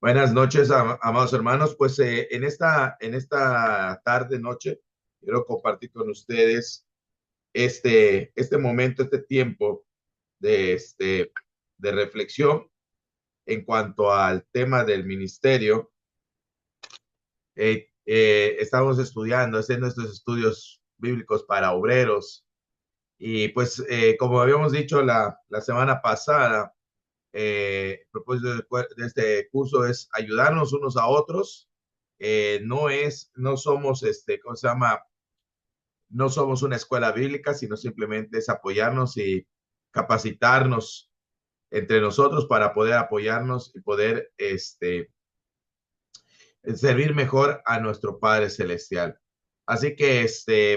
Buenas noches, amados hermanos. Pues en esta tarde, noche, quiero compartir con ustedes este momento, este tiempo de, de reflexión en cuanto al tema del ministerio. Estamos estudiando, haciendo estos estudios bíblicos para obreros. Y pues, como habíamos dicho la semana pasada, el propósito de este curso es ayudarnos unos a otros. No somos, ¿cómo se llama? No somos una escuela bíblica, sino simplemente es apoyarnos y capacitarnos entre nosotros para poder apoyarnos y poder, servir mejor a nuestro Padre Celestial. Así que,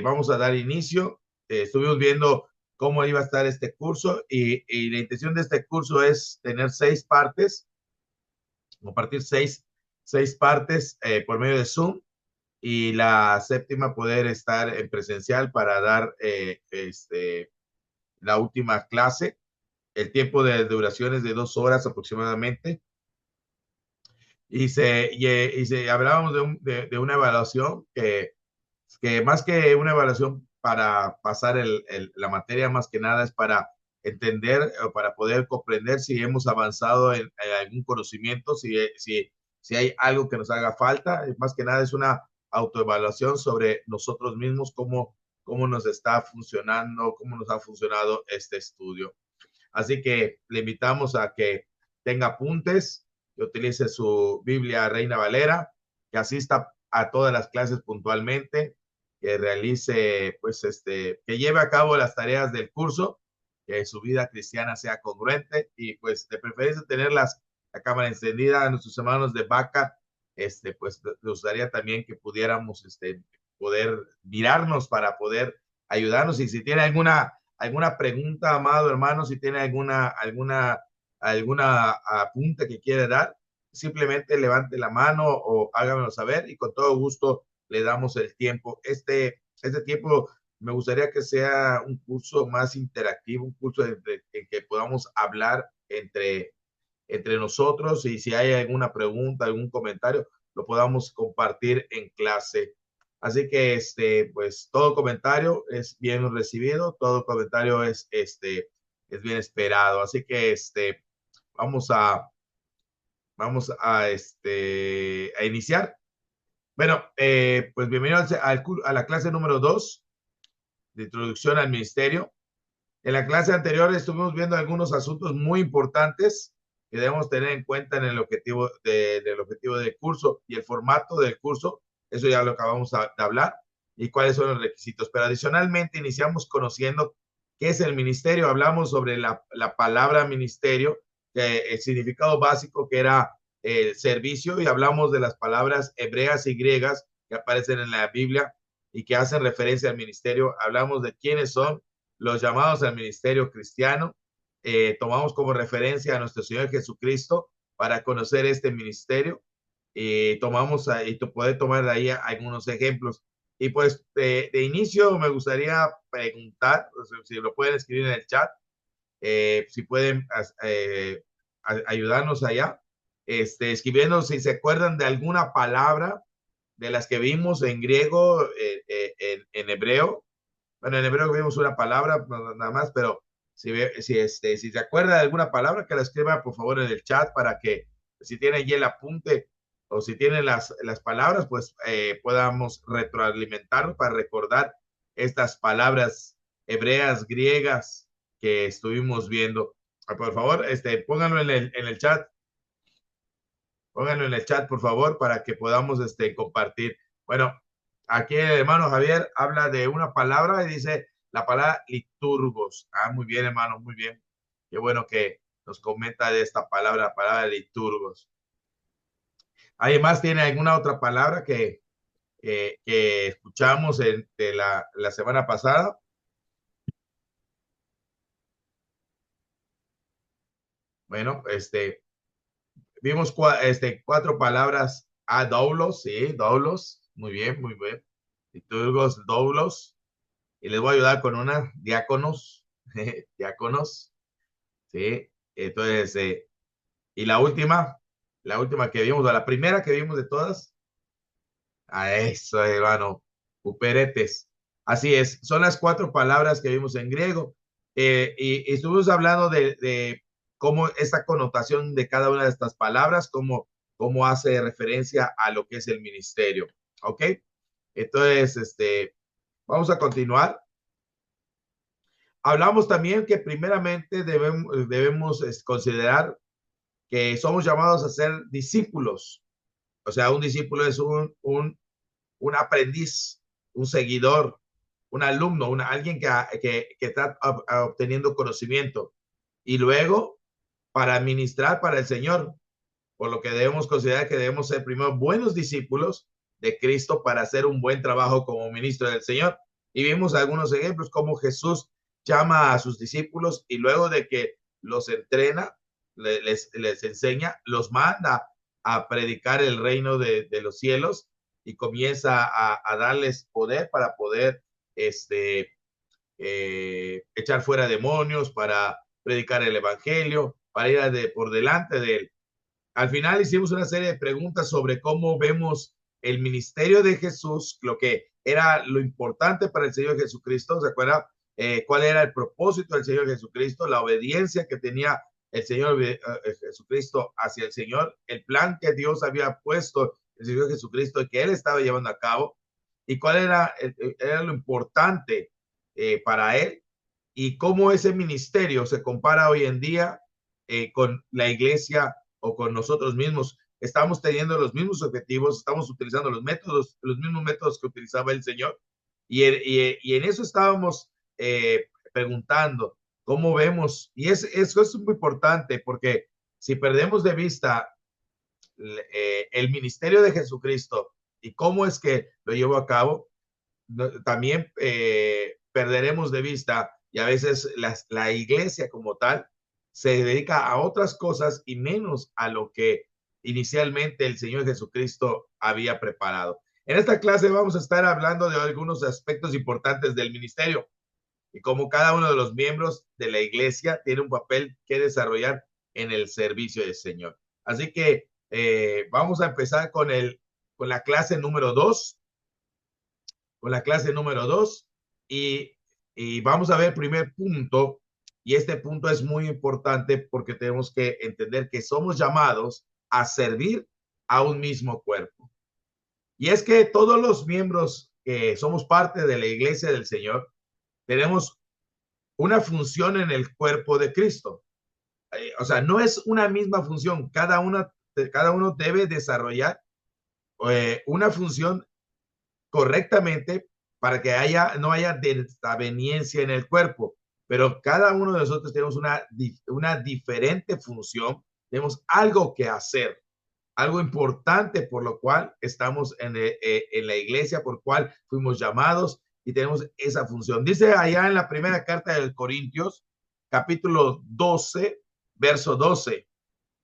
vamos a dar inicio. Estuvimos viendo cómo iba a estar este curso y la intención de este curso es tener 6 partes, compartir seis partes por medio de Zoom, y la séptima poder estar en presencial para dar la última clase. El tiempo de duración es de 2 horas aproximadamente. Y hablábamos de una evaluación que más que una evaluación para pasar la materia, más que nada es para entender o para poder comprender si hemos avanzado en algún conocimiento, si hay algo que nos haga falta. Más que nada es una autoevaluación sobre nosotros mismos, cómo nos está funcionando, cómo nos ha funcionado este estudio. Así que le invitamos a que tenga apuntes, que utilice su Biblia Reina Valera, que asista a todas las clases puntualmente, que realice, pues, que lleve a cabo las tareas del curso, que su vida cristiana sea congruente y, pues, de preferencia tener la cámara encendida. A nuestros hermanos de Vaca, pues, nos gustaría también que pudiéramos, poder mirarnos para poder ayudarnos. Y si tiene alguna pregunta, amado hermano, si tiene alguna apunte que quiere dar, simplemente levante la mano o hágamelo saber y con todo gusto le damos el tiempo. Este tiempo me gustaría que sea un curso más interactivo, un curso en que podamos hablar entre nosotros, y si hay alguna pregunta, algún comentario, lo podamos compartir en clase. Así que, pues todo comentario es bien recibido, todo comentario es bien esperado. Así que, vamos a, a iniciar. Bueno, pues bienvenidos a la clase número 2 de introducción al ministerio. En la clase anterior estuvimos viendo algunos asuntos muy importantes que debemos tener en cuenta en el objetivo del objetivo del curso y el formato del curso. Eso ya lo acabamos de hablar, y cuáles son los requisitos. Pero adicionalmente iniciamos conociendo qué es el ministerio. Hablamos sobre la palabra ministerio, el significado básico que era el servicio, y hablamos de las palabras hebreas y griegas que aparecen en la Biblia y que hacen referencia al ministerio. Hablamos de quiénes son los llamados al ministerio cristiano. Tomamos como referencia a nuestro Señor Jesucristo para conocer este ministerio. Tomamos y poder tomar de ahí algunos ejemplos. Y pues de inicio me gustaría preguntar, si lo pueden escribir en el chat, si pueden ayudarnos allá, escribiendo si se acuerdan de alguna palabra de las que vimos en griego, en hebreo. Bueno, en hebreo vimos una palabra nada más, pero si se acuerda de alguna palabra, que la escriba por favor en el chat, para que si tiene allí el apunte o si tiene las palabras, pues podamos retroalimentarnos para recordar estas palabras hebreas, griegas que estuvimos viendo. Por favor, pónganlo en el chat. Pónganlo en el chat, por favor, para que podamos compartir. Bueno, aquí el hermano Javier habla de una palabra y dice la palabra liturgos. Ah, muy bien, hermano, muy bien. Qué bueno que nos comenta de esta palabra, la palabra liturgos. Además, ¿tiene alguna otra palabra que escuchamos de la semana pasada? Bueno, vimos 4 palabras. Ah, doulos, sí, doulos. Muy bien, muy bien. Liturgos, doulos. Y les voy a ayudar con una, diáconos, diáconos, ¿sí? Entonces, y la última, La última que vimos, o la primera que vimos de todas. A eso, hermano, uperetes. Así es, son las cuatro palabras que vimos en griego. Y estuvimos hablando de cómo esta connotación de cada una de estas palabras, cómo hace referencia a lo que es el ministerio. ¿Ok? Entonces, vamos a continuar. Hablamos también que primeramente debemos considerar que somos llamados a ser discípulos. O sea, un discípulo es un aprendiz, un seguidor, un alumno, alguien que está obteniendo conocimiento. Y luego, para administrar para el Señor, por lo que debemos considerar que debemos ser primero buenos discípulos de Cristo para hacer un buen trabajo como ministro del Señor. Y vimos algunos ejemplos, como Jesús llama a sus discípulos y luego de que los entrena, les enseña, los manda a predicar el reino de los cielos y comienza a darles poder para poder echar fuera demonios, para predicar el evangelio, para ir por delante de él. Al final hicimos una serie de preguntas sobre cómo vemos el ministerio de Jesús, lo que era lo importante para el Señor Jesucristo. ¿Se acuerda? ¿Cuál era el propósito del Señor Jesucristo? La obediencia que tenía el Señor Jesucristo hacia el Señor, el plan que Dios había puesto el Señor Jesucristo y que Él estaba llevando a cabo, y cuál era lo importante para Él, y cómo ese ministerio se compara hoy en día con la iglesia o con nosotros mismos. Estamos teniendo los mismos objetivos, estamos utilizando los mismos métodos que utilizaba el Señor. Y en eso estábamos preguntando cómo vemos, y eso es muy importante, porque si perdemos de vista el ministerio de Jesucristo y cómo es que lo llevó a cabo, también perderemos de vista, y a veces la iglesia como tal se dedica a otras cosas y menos a lo que inicialmente el Señor Jesucristo había preparado. En esta clase vamos a estar hablando de algunos aspectos importantes del ministerio y cómo cada uno de los miembros de la iglesia tiene un papel que desarrollar en el servicio del Señor. Así que vamos a empezar con la clase número 2, y, y vamos a ver el primer punto, y este punto es muy importante porque tenemos que entender que somos llamados a servir a un mismo cuerpo. Y es que todos los miembros que somos parte de la iglesia del Señor tenemos una función en el cuerpo de Cristo. O sea, no es una misma función, cada uno debe desarrollar una función correctamente para que no haya desaveniencia en el cuerpo. Pero cada uno de nosotros tenemos una diferente función, tenemos algo que hacer, algo importante por lo cual estamos en la iglesia, por cual fuimos llamados y tenemos esa función. Dice allá en la primera carta de Corintios, capítulo 12, verso 12,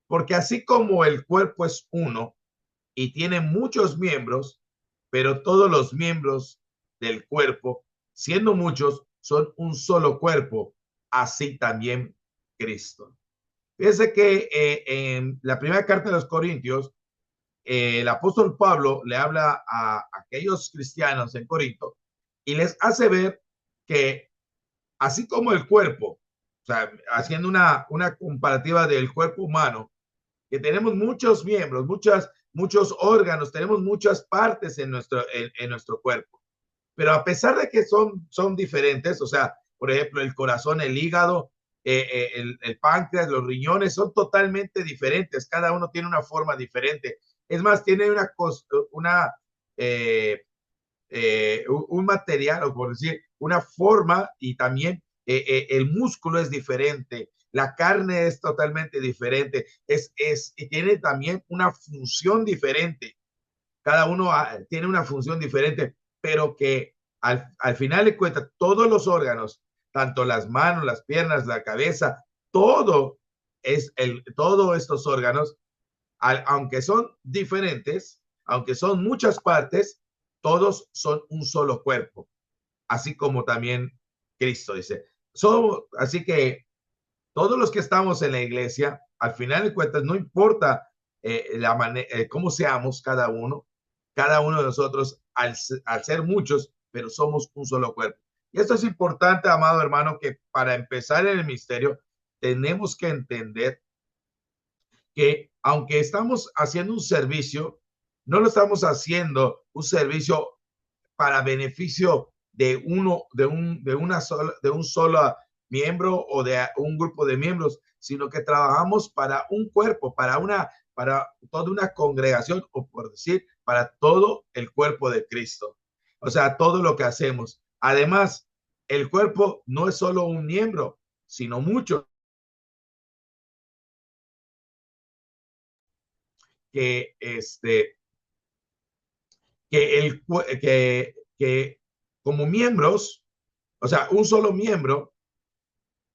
porque así como el cuerpo es uno y tiene muchos miembros, pero todos los miembros del cuerpo, siendo muchos, son un solo cuerpo, así también Cristo. Fíjense que en la primera carta de los Corintios, el apóstol Pablo le habla a aquellos cristianos en Corinto y les hace ver que así como el cuerpo, o sea, haciendo una comparativa del cuerpo humano, que tenemos muchos miembros, muchos órganos, tenemos muchas partes en nuestro cuerpo. Pero a pesar de que son diferentes, o sea, por ejemplo, el corazón, el hígado, el páncreas, los riñones, son totalmente diferentes. Cada uno tiene una forma diferente. Es más, tiene eh, un material, o por decir, una forma, y también el músculo es diferente, la carne es totalmente diferente, y tiene también una función diferente. Cada uno tiene una función diferente, pero que al final de cuentas, todos los órganos, tanto las manos, las piernas, la cabeza, todos estos órganos, aunque son diferentes, aunque son muchas partes, todos son un solo cuerpo, así como también Cristo dice. Así que todos los que estamos en la iglesia, al final de cuentas, no importa cómo seamos cada uno de nosotros, al ser muchos, pero somos un solo cuerpo. Y esto es importante, amado hermano, que para empezar en el misterio, tenemos que entender que aunque estamos haciendo un servicio, no lo estamos haciendo un servicio para beneficio de de un solo miembro o de un grupo de miembros, sino que trabajamos para un cuerpo, para toda una congregación, o por decir, para todo el cuerpo de Cristo. O sea, todo lo que hacemos. Además, el cuerpo no es solo un miembro, sino muchos que que, el, que como miembros, o sea, un solo miembro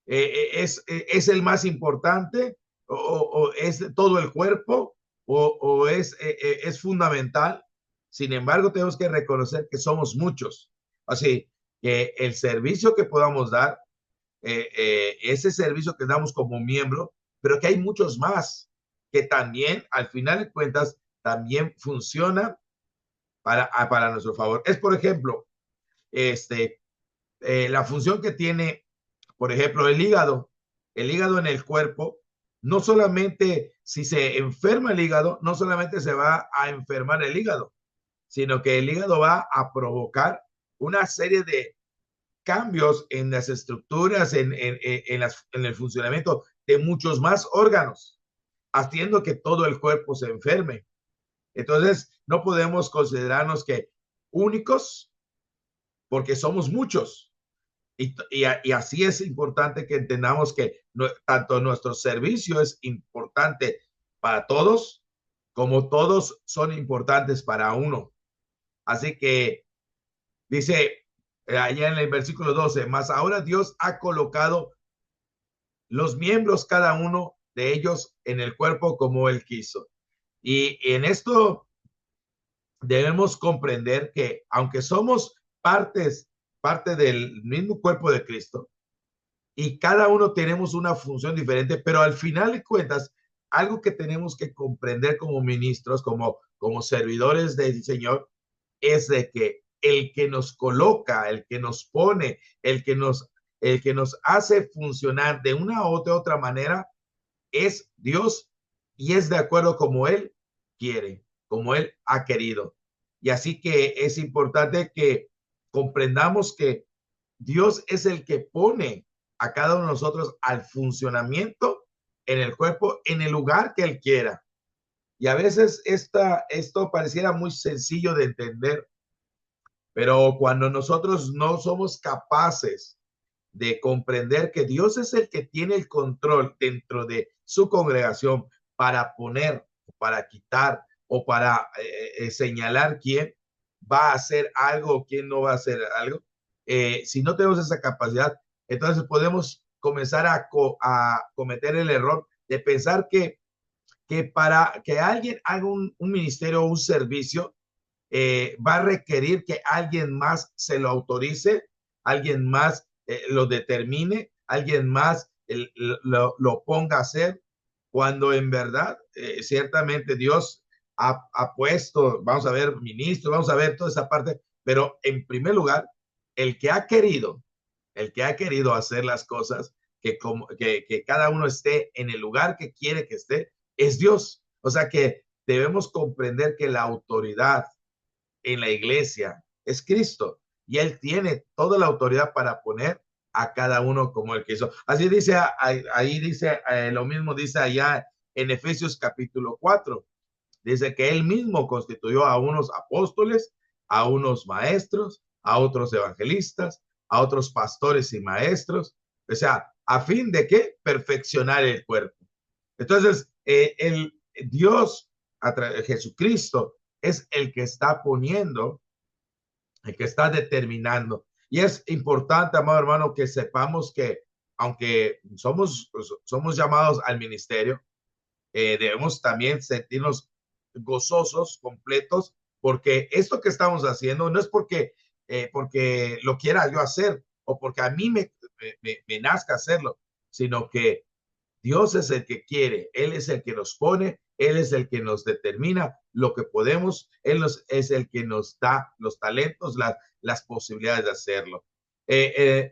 es el más importante o es todo el cuerpo o es fundamental. Sin embargo, tenemos que reconocer que somos muchos. Así que el servicio que podamos dar, ese servicio que damos como miembro, pero que hay muchos más que también, al final de cuentas, también funcionan para nuestro favor. Es, por ejemplo, la función que tiene, por ejemplo, el hígado en el cuerpo, no solamente si se enferma el hígado, no solamente se va a enfermar el hígado, sino que el hígado va a provocar una serie de cambios en las estructuras, en el funcionamiento de muchos más órganos, haciendo que todo el cuerpo se enferme. Entonces, no podemos considerarnos que únicos porque somos muchos. Y así es importante que entendamos que tanto nuestro servicio es importante para todos, como todos son importantes para uno. Así que dice allá en el versículo 12, más ahora Dios ha colocado los miembros cada uno de ellos en el cuerpo como Él quiso. Y en esto debemos comprender que aunque somos parte del mismo cuerpo de Cristo, y cada uno tenemos una función diferente, pero al final de cuentas, algo que tenemos que comprender como ministros, como servidores del Señor, es de que el que nos coloca, el que nos pone, el que nos hace funcionar de una u otra manera, es Dios y es de acuerdo como Él quiere, como Él ha querido. Y así que es importante que comprendamos que Dios es el que pone a cada uno de nosotros al funcionamiento en el cuerpo, en el lugar que Él quiera. Y a veces esto pareciera muy sencillo de entender, pero cuando nosotros no somos capaces de comprender que Dios es el que tiene el control dentro de su congregación para poner, para quitar o para señalar quién va a hacer algo o quién no va a hacer algo. Si no tenemos esa capacidad, entonces podemos comenzar a cometer el error de pensar que para que alguien haga un ministerio o un servicio, va a requerir que alguien más se lo autorice, alguien más lo determine, alguien más lo ponga a hacer, cuando en verdad, ciertamente Dios ha puesto, vamos a ver, ministros, vamos a ver toda esa parte, pero en primer lugar, el que ha querido, el que ha querido hacer las cosas, que cada uno esté en el lugar que quiere que esté, es Dios. O sea que debemos comprender que la autoridad en la iglesia es Cristo y Él tiene toda la autoridad para poner a cada uno como Él quiso. Así dice, ahí dice, lo mismo dice allá en Efesios capítulo 4. Dice que Él mismo constituyó a unos apóstoles, a unos maestros, a otros evangelistas, a otros pastores y maestros. O sea, ¿a fin de qué? Perfeccionar el cuerpo. Entonces, el Dios, Jesucristo, es el que está poniendo, el que está determinando. Y es importante, amado hermano, que sepamos que aunque somos llamados al ministerio, debemos también sentirnos gozosos, completos, porque esto que estamos haciendo no es porque lo quiera yo hacer o porque a mí me nazca hacerlo, sino que Dios es el que quiere, Él es el que nos pone Él es el que nos determina lo que podemos, es el que nos da los talentos, las posibilidades de hacerlo.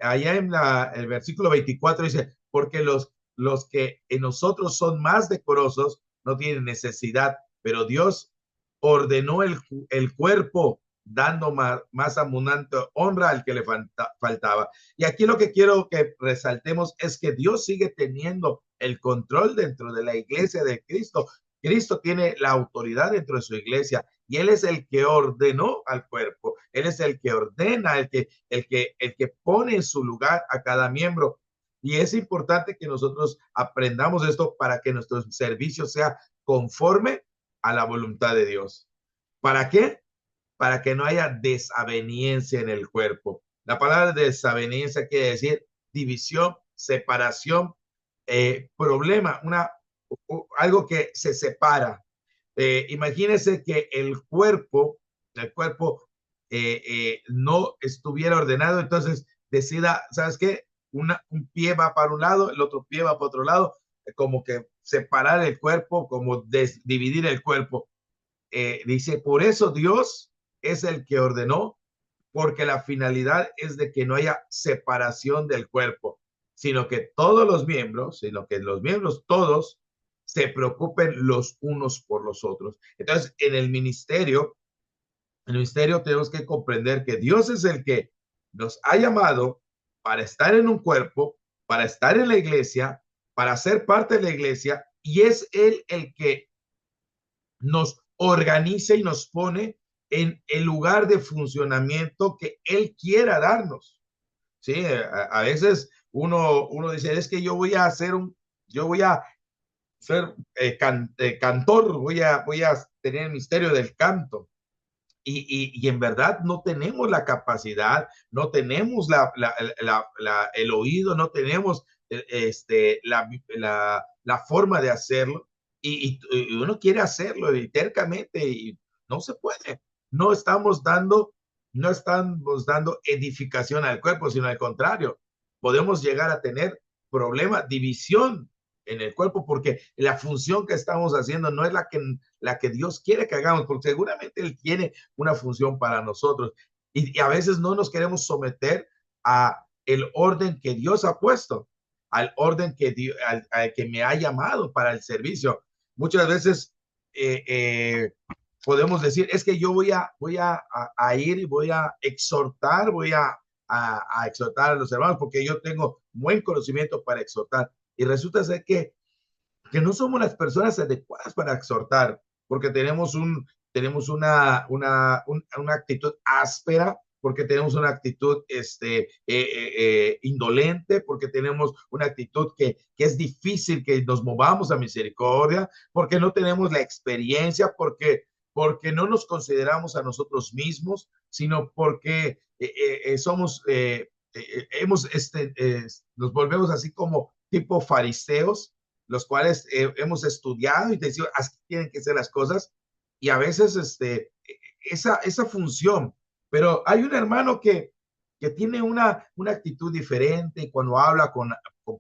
Allá en el versículo 24 dice, porque los que en nosotros son más decorosos no tienen necesidad, pero Dios ordenó el cuerpo dando más abundante honra al que le faltaba. Y aquí lo que quiero que resaltemos es que Dios sigue teniendo el control dentro de la iglesia de Cristo. Cristo tiene la autoridad dentro de su iglesia y Él es el que ordenó al cuerpo. Él es el que ordena, el que pone en su lugar a cada miembro. Y es importante que nosotros aprendamos esto para que nuestro servicio sea conforme a la voluntad de Dios. ¿Para qué? Para que no haya desaveniencia en el cuerpo. La palabra desaveniencia quiere decir división, separación, problema, algo que se separa. Imagínense que el cuerpo no estuviera ordenado, entonces decida, ¿sabes qué? Un pie va para un lado, el otro pie va para otro lado, como que separar el cuerpo, como dividir el cuerpo. Dice, por eso Dios es el que ordenó, porque la finalidad es de que no haya separación del cuerpo, sino que los miembros todos se preocupen los unos por los otros. Entonces, en el ministerio tenemos que comprender que Dios es el que nos ha llamado para estar en un cuerpo, para estar en la iglesia, para ser parte de la iglesia, y es Él el que nos organiza y nos pone en el lugar de funcionamiento que Él quiera darnos. Sí, a veces uno dice, es que yo voy a ser cantor, voy a tener el misterio del canto. Y en verdad no tenemos la capacidad, no tenemos el oído, no tenemos la forma de hacerlo. Y uno quiere hacerlo y tercamente y no se puede. No estamos dando, no estamos dando edificación al cuerpo, sino al contrario. Podemos llegar a tener problema, división en el cuerpo porque la función que estamos haciendo no es la que Dios quiere que hagamos, porque seguramente Él tiene una función para nosotros y a veces no nos queremos someter a el orden que Dios ha puesto, al orden al que me ha llamado para el servicio. Muchas veces podemos decir, es que yo voy a ir y voy a exhortar, voy a exhortar a los hermanos porque yo tengo buen conocimiento para exhortar. Y resulta ser que no somos las personas adecuadas para exhortar, porque tenemos una actitud áspera, porque tenemos una actitud indolente, porque tenemos una actitud que es difícil que nos movamos a misericordia, porque no tenemos la experiencia, porque no nos consideramos a nosotros mismos, sino porque nos volvemos así como tipo fariseos, los cuales hemos estudiado y te decimos, así tienen que ser las cosas, y a veces esa función, pero hay un hermano que tiene una actitud diferente cuando habla con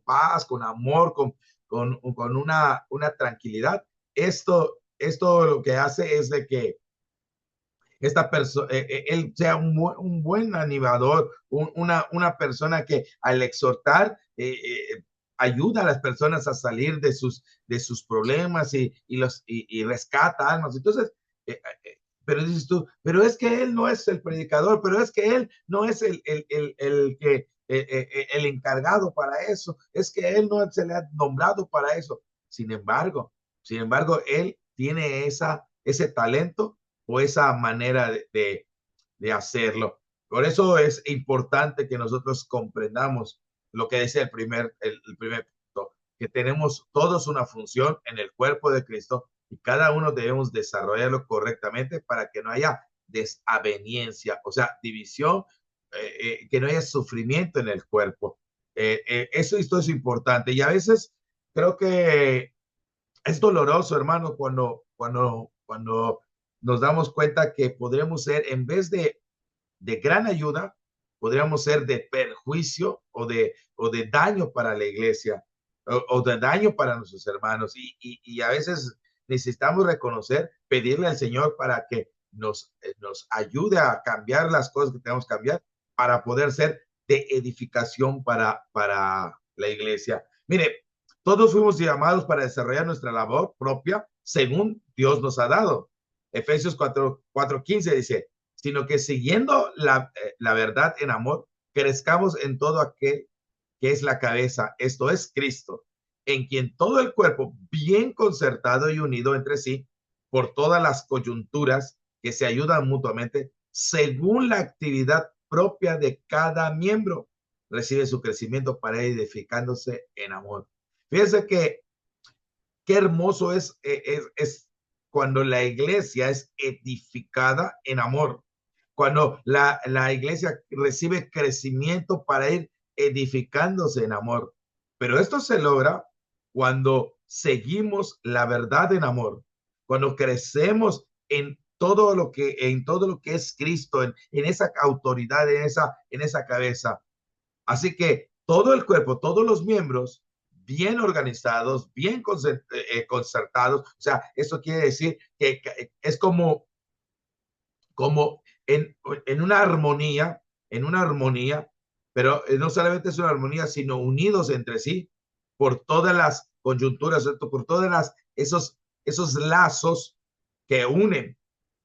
paz, con amor, con una tranquilidad. Esto lo que hace es de que él sea un buen animador, una persona que al exhortar ayuda a las personas a salir de sus problemas y rescata almas. Entonces, pero dices tú, pero es que él no es el predicador, pero es que él no es el encargado para eso, es que él no se le ha nombrado para eso. Sin embargo, él tiene ese talento o esa manera de hacerlo. Por eso es importante que nosotros comprendamos lo que dice el primer punto, que tenemos todos una función en el cuerpo de Cristo y cada uno debemos desarrollarlo correctamente para que no haya desaveniencia, o sea, división, que no haya sufrimiento en el cuerpo. Esto es importante y a veces creo que es doloroso, hermano, cuando nos damos cuenta que podremos ser, en vez de gran ayuda, podríamos ser de perjuicio o de daño para la iglesia o de daño para nuestros hermanos. Y a veces necesitamos reconocer, pedirle al Señor para que nos ayude a cambiar las cosas que tenemos que cambiar para poder ser de edificación para la iglesia. Mire, todos fuimos llamados para desarrollar nuestra labor propia según Dios nos ha dado. Efesios 4:15 dice, sino que siguiendo la verdad en amor, crezcamos en todo aquel que es la cabeza, esto es Cristo, en quien todo el cuerpo, bien concertado y unido entre sí, por todas las coyunturas que se ayudan mutuamente, según la actividad propia de cada miembro, recibe su crecimiento para ir edificándose en amor. Fíjense que qué hermoso es cuando la iglesia es edificada en amor, cuando la iglesia recibe crecimiento para ir edificándose en amor. Pero esto se logra cuando seguimos la verdad en amor, cuando crecemos en todo lo que es Cristo, en esa autoridad, en esa cabeza. Así que todo el cuerpo, todos los miembros, bien organizados, bien concertados, o sea, eso quiere decir que es como en una armonía, pero no solamente es una armonía, sino unidos entre sí por todas las coyunturas, por todas esos lazos que unen.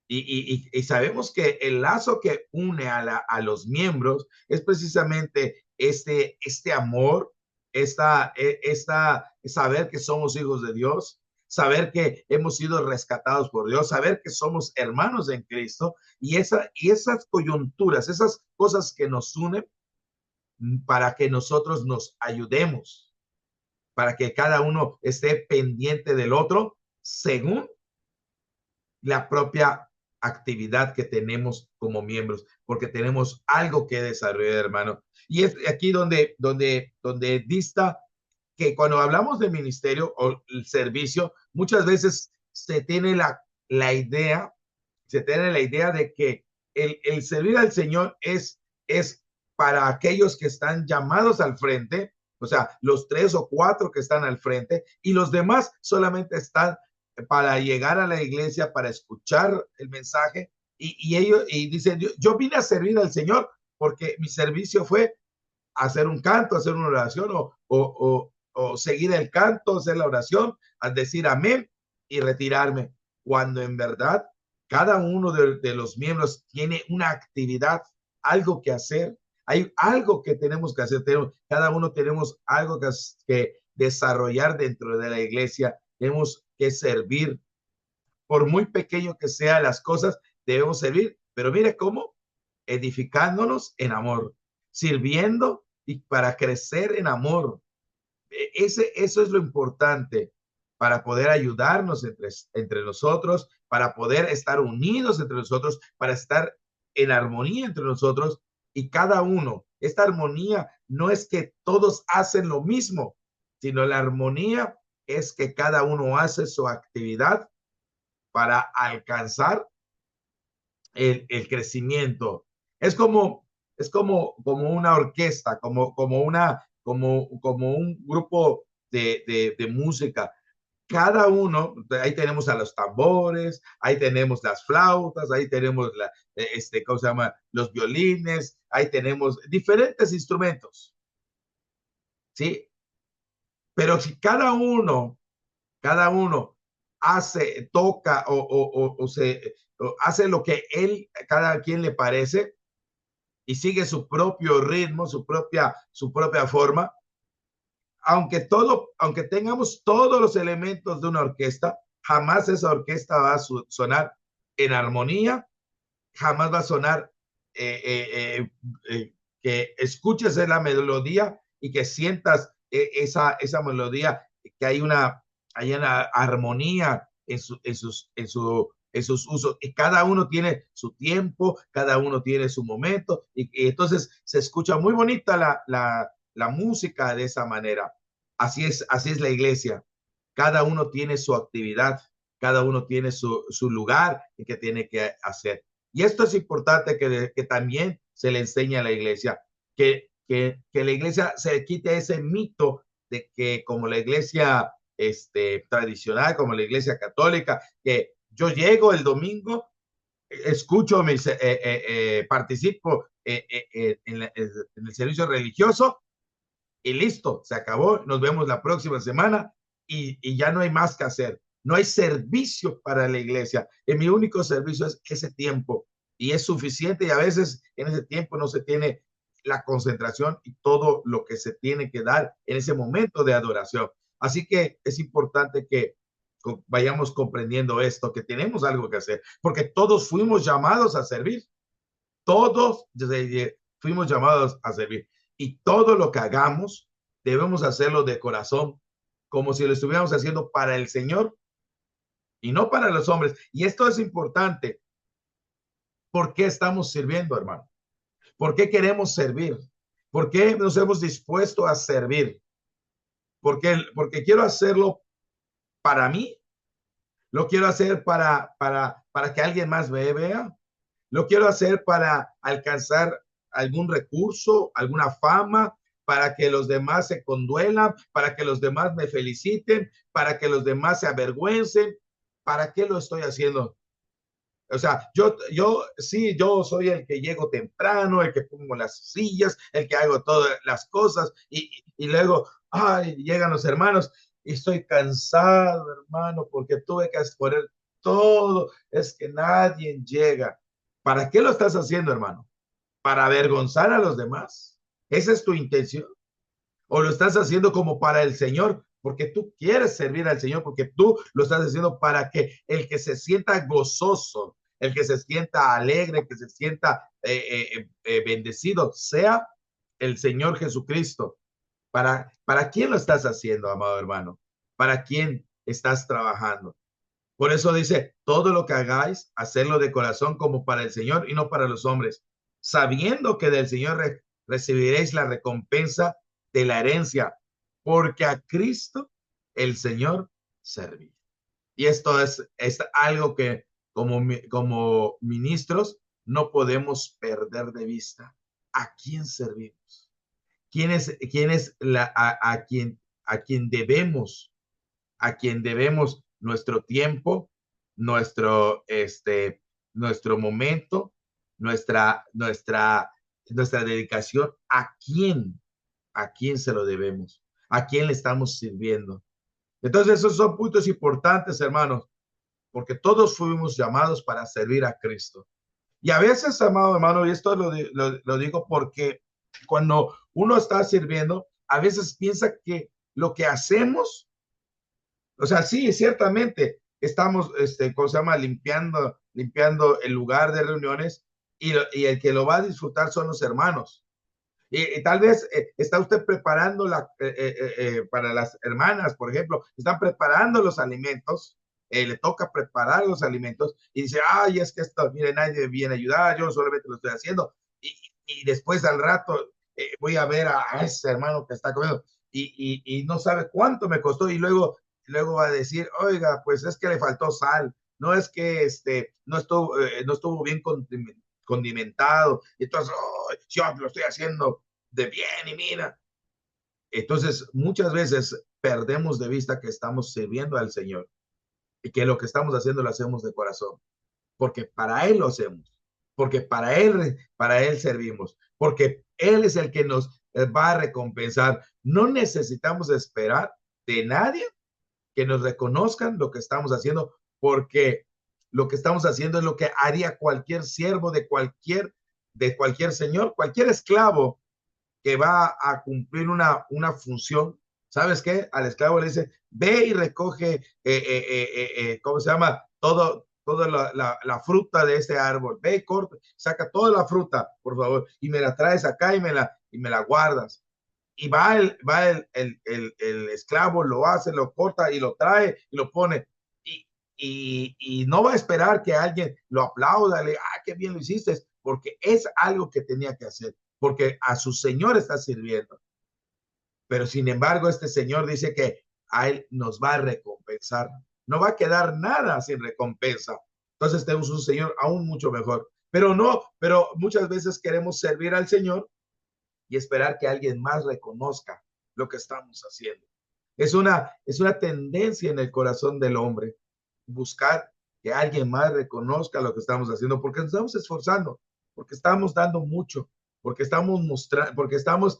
Y sabemos que el lazo que une a los miembros es precisamente este amor, saber que somos hijos de Dios, saber que hemos sido rescatados por Dios, saber que somos hermanos en Cristo y esas coyunturas, esas cosas que nos unen para que nosotros nos ayudemos, para que cada uno esté pendiente del otro según la propia actividad que tenemos como miembros, porque tenemos algo que desarrollar, hermano. Y es aquí donde dista que cuando hablamos de ministerio o el servicio, muchas veces se tiene la idea de que el servir al Señor es para aquellos que están llamados al frente, o sea, los 3 o 4 que están al frente, y los demás solamente están para llegar a la iglesia, para escuchar el mensaje, ellos dicen, yo vine a servir al Señor porque mi servicio fue hacer un canto, hacer una oración o seguir el canto, hacer la oración, a decir amén y retirarme, cuando en verdad cada uno de los miembros tiene una actividad, algo que hacer, hay algo que tenemos que hacer, cada uno tenemos algo que desarrollar dentro de la iglesia, tenemos que servir, por muy pequeño que sean las cosas, debemos servir, pero mire cómo, edificándonos en amor, sirviendo y para crecer en amor. Eso es lo importante para poder ayudarnos entre nosotros, para poder estar unidos entre nosotros, para estar en armonía entre nosotros y cada uno. Esta armonía no es que todos hacen lo mismo, sino la armonía es que cada uno hace su actividad para alcanzar el crecimiento. Es como una orquesta, como un grupo de música. Cada uno, ahí tenemos a los tambores, ahí tenemos las flautas, ahí tenemos ¿cómo se llama? Los violines, ahí tenemos diferentes instrumentos, ¿sí? Pero si cada uno toca o hace lo que cada quien le parece y sigue su propio ritmo, su propia forma, aunque tengamos todos los elementos de una orquesta, jamás esa orquesta va a sonar en armonía, jamás va a sonar que escuches la melodía y que sientas esa melodía, que hay una armonía en sus usos, y cada uno tiene su tiempo, cada uno tiene su momento, y entonces se escucha muy bonita la música de esa manera. Así es la iglesia. Cada uno tiene su actividad, cada uno tiene su lugar y que tiene que hacer. Y esto es importante que también se le enseña a la iglesia, que la iglesia se quite ese mito de que como la iglesia tradicional como la Iglesia Católica, que yo llego el domingo, escucho, participo en el servicio religioso y listo, se acabó, nos vemos la próxima semana y ya no hay más que hacer. No hay servicio para la iglesia. Mi único servicio es ese tiempo y es suficiente y a veces en ese tiempo no se tiene la concentración y todo lo que se tiene que dar en ese momento de adoración. Así que es importante que vayamos comprendiendo esto, que tenemos algo que hacer, porque todos fuimos llamados a servir, todos fuimos llamados a servir y todo lo que hagamos debemos hacerlo de corazón, como si lo estuviéramos haciendo para el Señor y no para los hombres. Y esto es importante. ¿Por qué estamos sirviendo, hermano? ¿Por qué queremos servir? ¿Por qué nos hemos dispuesto a servir? Porque quiero hacerlo para mí, lo quiero hacer para que alguien más me vea, lo quiero hacer para alcanzar algún recurso, alguna fama, para que los demás se conduelan, para que los demás me feliciten, para que los demás se avergüencen. ¿Para qué lo estoy haciendo? O sea, yo soy el que llego temprano, el que pongo las sillas, el que hago todas las cosas y luego, ay, llegan los hermanos y estoy cansado, hermano, porque tuve que exponer todo, es que nadie llega. ¿Para qué lo estás haciendo, hermano? ¿Para avergonzar a los demás? ¿Esa es tu intención? ¿O lo estás haciendo como para el Señor? Porque tú quieres servir al Señor, porque tú lo estás haciendo para que el que se sienta gozoso, el que se sienta alegre, el que se sienta bendecido, sea el Señor Jesucristo. ¿Para quién lo estás haciendo, amado hermano? ¿Para quién estás trabajando? Por eso dice, todo lo que hagáis, hacerlo de corazón como para el Señor y no para los hombres, sabiendo que del Señor recibiréis la recompensa de la herencia, porque a Cristo el Señor serví. Y esto es algo que como ministros no podemos perder de vista. ¿A quién servimos? ¿Quién es a quien debemos nuestro tiempo, nuestro momento, nuestra dedicación? ¿A quién se lo debemos? ¿A quién le estamos sirviendo? Entonces, esos son puntos importantes, hermanos, porque todos fuimos llamados para servir a Cristo. Y a veces, amado hermano, y esto lo digo porque cuando uno está sirviendo, a veces piensa que lo que hacemos, o sea, sí, ciertamente estamos, ¿cómo se llama? Limpiando el lugar de reuniones y el que lo va a disfrutar son los hermanos. Y tal vez está usted preparando para las hermanas, por ejemplo, están preparando los alimentos, le toca preparar los alimentos y dice, ay, es que esto, mire, nadie viene a ayudar, yo solamente lo estoy haciendo. Y después al rato voy a ver a ese hermano que está comiendo y no sabe cuánto me costó y luego va a decir, oiga, pues es que le faltó sal, no es que no estuvo bien condimentado, y entonces, oh, yo lo estoy haciendo de bien y mira. Entonces, muchas veces perdemos de vista que estamos sirviendo al Señor y que lo que estamos haciendo lo hacemos de corazón, porque para Él lo hacemos, porque para Él servimos, porque Él es el que nos va a recompensar. No necesitamos esperar de nadie que nos reconozcan lo que estamos haciendo, porque lo que estamos haciendo es lo que haría cualquier siervo de cualquier señor, cualquier esclavo que va a cumplir una función. ¿Sabes qué? Al esclavo le dice, ve y recoge, ¿cómo se llama? Toda la fruta de este árbol. Ve y corta, saca toda la fruta, por favor, y me la traes acá y me la guardas. Y va el esclavo, lo hace, lo corta y lo trae y lo pone. Y no va a esperar que alguien lo aplauda, qué bien lo hiciste, porque es algo que tenía que hacer, porque a su Señor está sirviendo. Pero sin embargo, este Señor dice que a Él nos va a recompensar. No va a quedar nada sin recompensa. Entonces tenemos un Señor aún mucho mejor. Pero muchas veces queremos servir al Señor y esperar que alguien más reconozca lo que estamos haciendo. Es una tendencia en el corazón del hombre buscar que alguien más reconozca lo que estamos haciendo, porque nos estamos esforzando, porque estamos dando mucho, porque estamos mostrando, porque estamos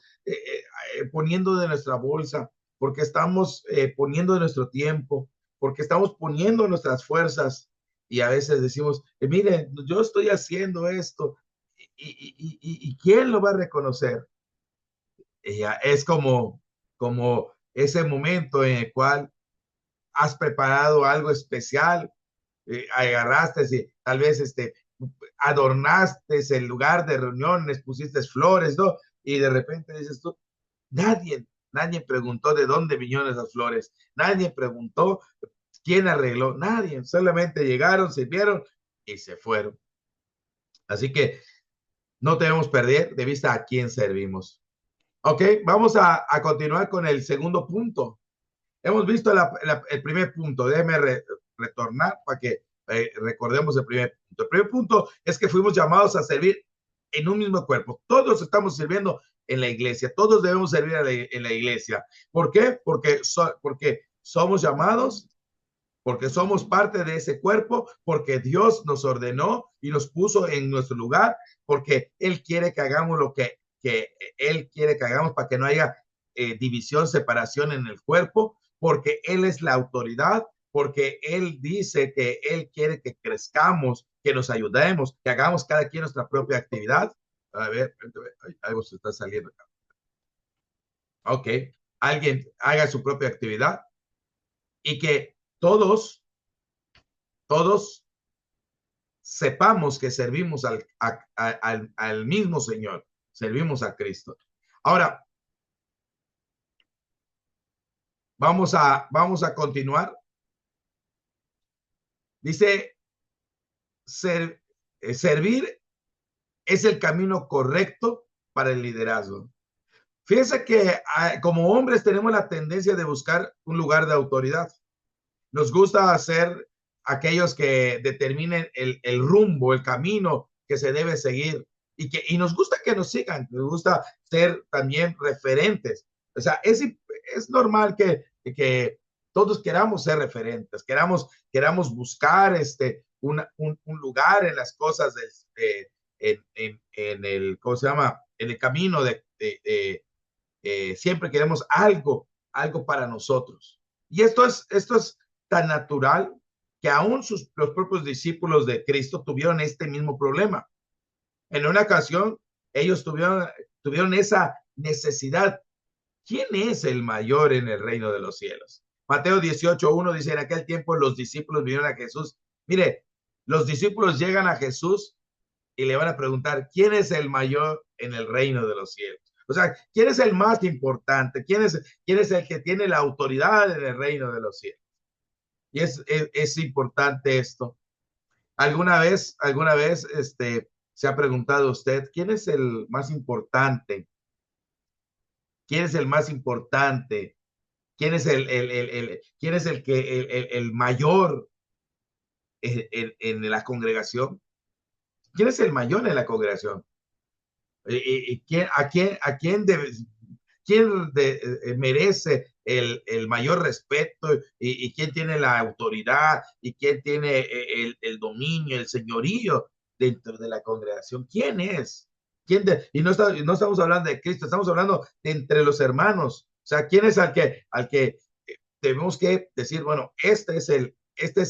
poniendo de nuestra bolsa, porque estamos poniendo de nuestro tiempo, porque estamos poniendo nuestras fuerzas y a veces decimos, miren, yo estoy haciendo esto y ¿quién lo va a reconocer? Es como ese momento en el cual has preparado algo especial, agarraste y tal vez adornaste el lugar de reuniones, pusiste flores, ¿no? Y de repente dices tú, nadie preguntó de dónde vinieron esas flores, nadie preguntó quién arregló, nadie, solamente llegaron, sirvieron y se fueron. Así que no debemos perder de vista a quién servimos. Ok, vamos a continuar con el segundo punto. Hemos visto el primer punto. Déjeme retornar para que recordemos el primer punto. El primer punto es que fuimos llamados a servir en un mismo cuerpo. Todos estamos sirviendo en la iglesia. Todos debemos servir en la iglesia. ¿Por qué? Porque somos llamados, porque somos parte de ese cuerpo, porque Dios nos ordenó y nos puso en nuestro lugar, porque Él quiere que hagamos lo que Él quiere que hagamos para que no haya división, separación en el cuerpo, porque Él es la autoridad, porque Él dice que Él quiere que crezcamos, que nos ayudemos, que hagamos cada quien nuestra propia actividad. A ver, algo se está saliendo. Ok, alguien haga su propia actividad y que todos sepamos que servimos al mismo Señor, servimos a Cristo. Ahora, vamos a continuar. Dice, servir es el camino correcto para el liderazgo. Fíjense que como hombres tenemos la tendencia de buscar un lugar de autoridad. Nos gusta ser aquellos que determinen el rumbo, el camino que se debe seguir y nos gusta que nos sigan, nos gusta ser también referentes. O sea, es normal que todos queramos ser referentes, queramos buscar un lugar en las cosas, en el, ¿cómo se llama? En el camino siempre queremos algo para nosotros. Y esto es tan natural que aún los propios discípulos de Cristo tuvieron este mismo problema. En una ocasión, ellos tuvieron esa necesidad. ¿Quién es el mayor en el reino de los cielos? Mateo 18:1 dice, en aquel tiempo los discípulos vinieron a Jesús. Mire, los discípulos llegan a Jesús y le van a preguntar, ¿quién es el mayor en el reino de los cielos? O sea, ¿quién es el más importante? ¿Quién es el que tiene la autoridad en el reino de los cielos? Y es importante esto. ¿Alguna vez se ha preguntado usted, ¿quién es el más importante? ¿Quién es el más importante? ¿Quién es quién es el mayor en la congregación? ¿Quién es el mayor en la congregación? ¿Quién merece el mayor respeto y quién tiene la autoridad y quién tiene el dominio, el señorío dentro de la congregación? ¿Quién es? Y no estamos hablando de Cristo, estamos hablando de entre los hermanos. O sea, ¿quién es al que tenemos que decir, bueno, este es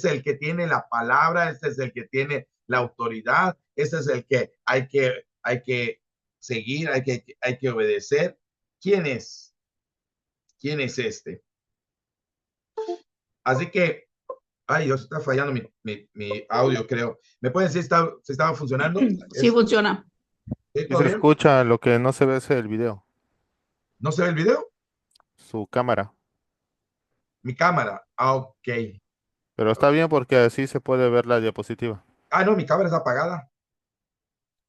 el que tiene la palabra, este es el que tiene la autoridad, este es el que hay que seguir, hay que obedecer? ¿Quién es? ¿Quién es este? Así que, ay, Dios, está fallando mi audio, creo. ¿Me pueden decir si estaba funcionando? Sí funciona. ¿Sí, Y todo se bien? escucha, lo que no se ve es el video, ¿No se ve el video? su cámara. Mi cámara. Ah, ok. Pero está bien porque así se puede ver la diapositiva. Ah, no, mi cámara está apagada.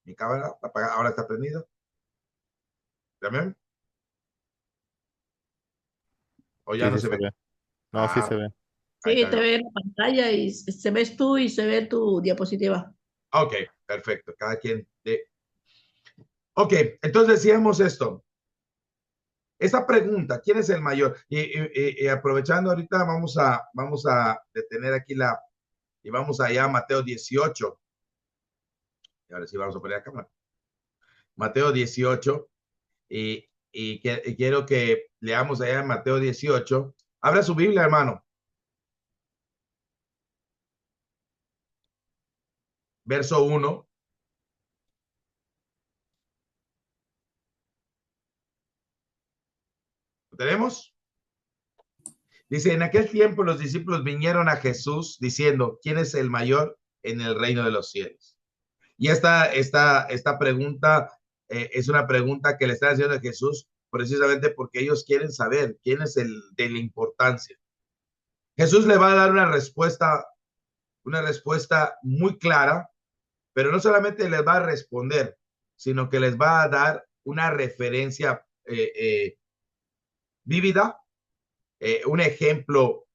Mi cámara está apagada, ahora está prendida. ¿También? ¿O ya Sí, no sí se se ve? ve. No, sí Ah, se ve. ahí Sí, está te bien. ve la pantalla y se ves tú y se ve tu diapositiva. Ok, perfecto. Cada quien. Ok, entonces decíamos esto. Esta pregunta, ¿quién es el mayor? Y aprovechando ahorita, vamos a detener aquí y vamos allá a Mateo 18. Y ahora sí vamos a poner la cámara. Mateo 18. Y quiero que leamos allá en Mateo 18. Abra su Biblia, hermano. Verso 1. ¿Lo tenemos? Dice, en aquel tiempo los discípulos vinieron a Jesús diciendo, ¿quién es el mayor en el reino de los cielos? Y esta pregunta es una pregunta que le están haciendo a Jesús precisamente porque ellos quieren saber quién es el de la importancia. Jesús le va a dar una respuesta muy clara, pero no solamente les va a responder, sino que les va a dar una referencia vívida, un ejemplo,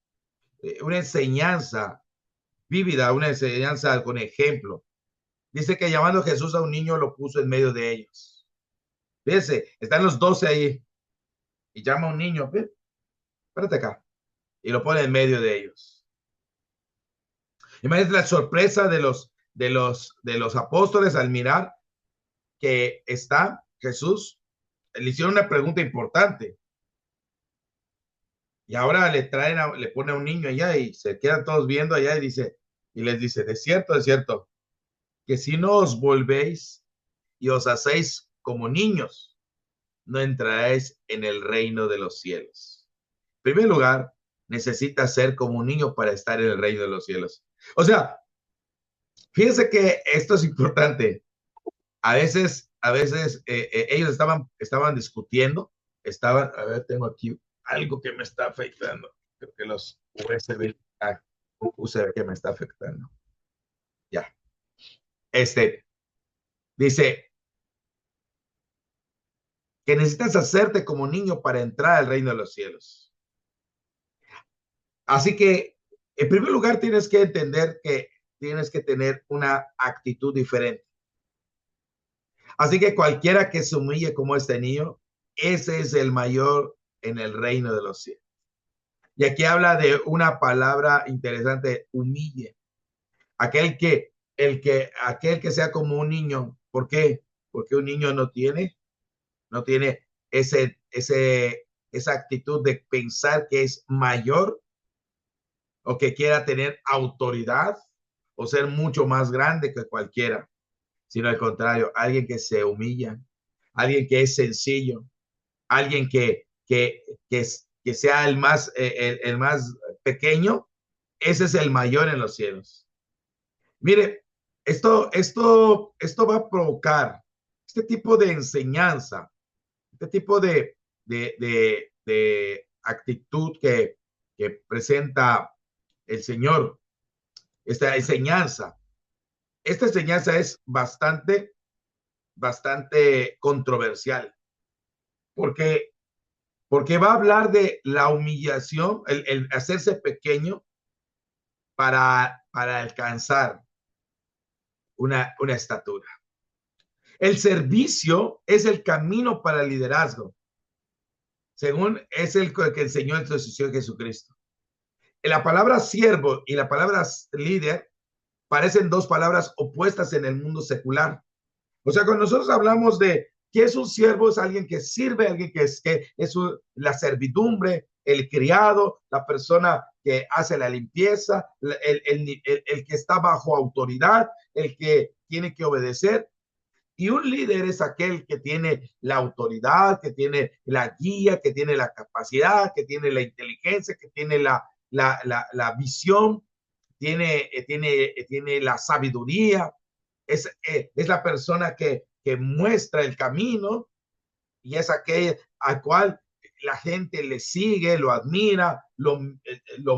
una enseñanza vívida, una enseñanza con ejemplo. Dice que llamando a Jesús a un niño lo puso en medio de ellos. Fíjense, están los 12 ahí y llama a un niño, ven, espérate acá, y lo pone en medio de ellos. Imagínate la sorpresa de los apóstoles al mirar que está Jesús. Le hicieron una pregunta importante y ahora le pone a un niño allá y se quedan todos viendo allá y les dice, de cierto, que si no os volvéis y os hacéis como niños, no entraréis en el reino de los cielos. En primer lugar, necesitas ser como un niño para estar en el reino de los cielos. O sea, fíjense que esto es importante. A veces ellos estaban discutiendo, a ver, tengo aquí algo que me está afectando. Creo que los USB que me está afectando. Ya. Dice que necesitas hacerte como niño para entrar al reino de los cielos. Así que, en primer lugar, tienes que entender que tienes que tener una actitud diferente. Así que cualquiera que se humille como este niño, ese es el mayor en el reino de los cielos. Y aquí habla de una palabra interesante, humille. Aquel que sea como un niño. ¿Por qué? Porque un niño no tiene esa actitud de pensar que es mayor o que quiera tener autoridad o ser mucho más grande que cualquiera, sino al contrario, alguien que se humilla, alguien que es sencillo, alguien que sea el más pequeño, ese es el mayor en los cielos. Mire, esto va a provocar este tipo de enseñanza, este tipo de actitud que presenta el Señor, esta enseñanza. Esta enseñanza es bastante controversial, porque va a hablar de la humillación, el hacerse pequeño para alcanzar una estatura. El servicio es el camino para el liderazgo, según es el que enseñó el Señor Jesucristo. La palabra siervo y la palabra líder parecen dos palabras opuestas en el mundo secular. O sea, cuando nosotros hablamos de qué es un siervo, es alguien que sirve, alguien que es la servidumbre, el criado, la persona que hace la limpieza, el que está bajo autoridad, el que tiene que obedecer. Y un líder es aquel que tiene la autoridad, que tiene la guía, que tiene la capacidad, que tiene la inteligencia, que tiene la visión, tiene la sabiduría. Es la persona que muestra el camino y es aquel al cual la gente le sigue, lo admira, lo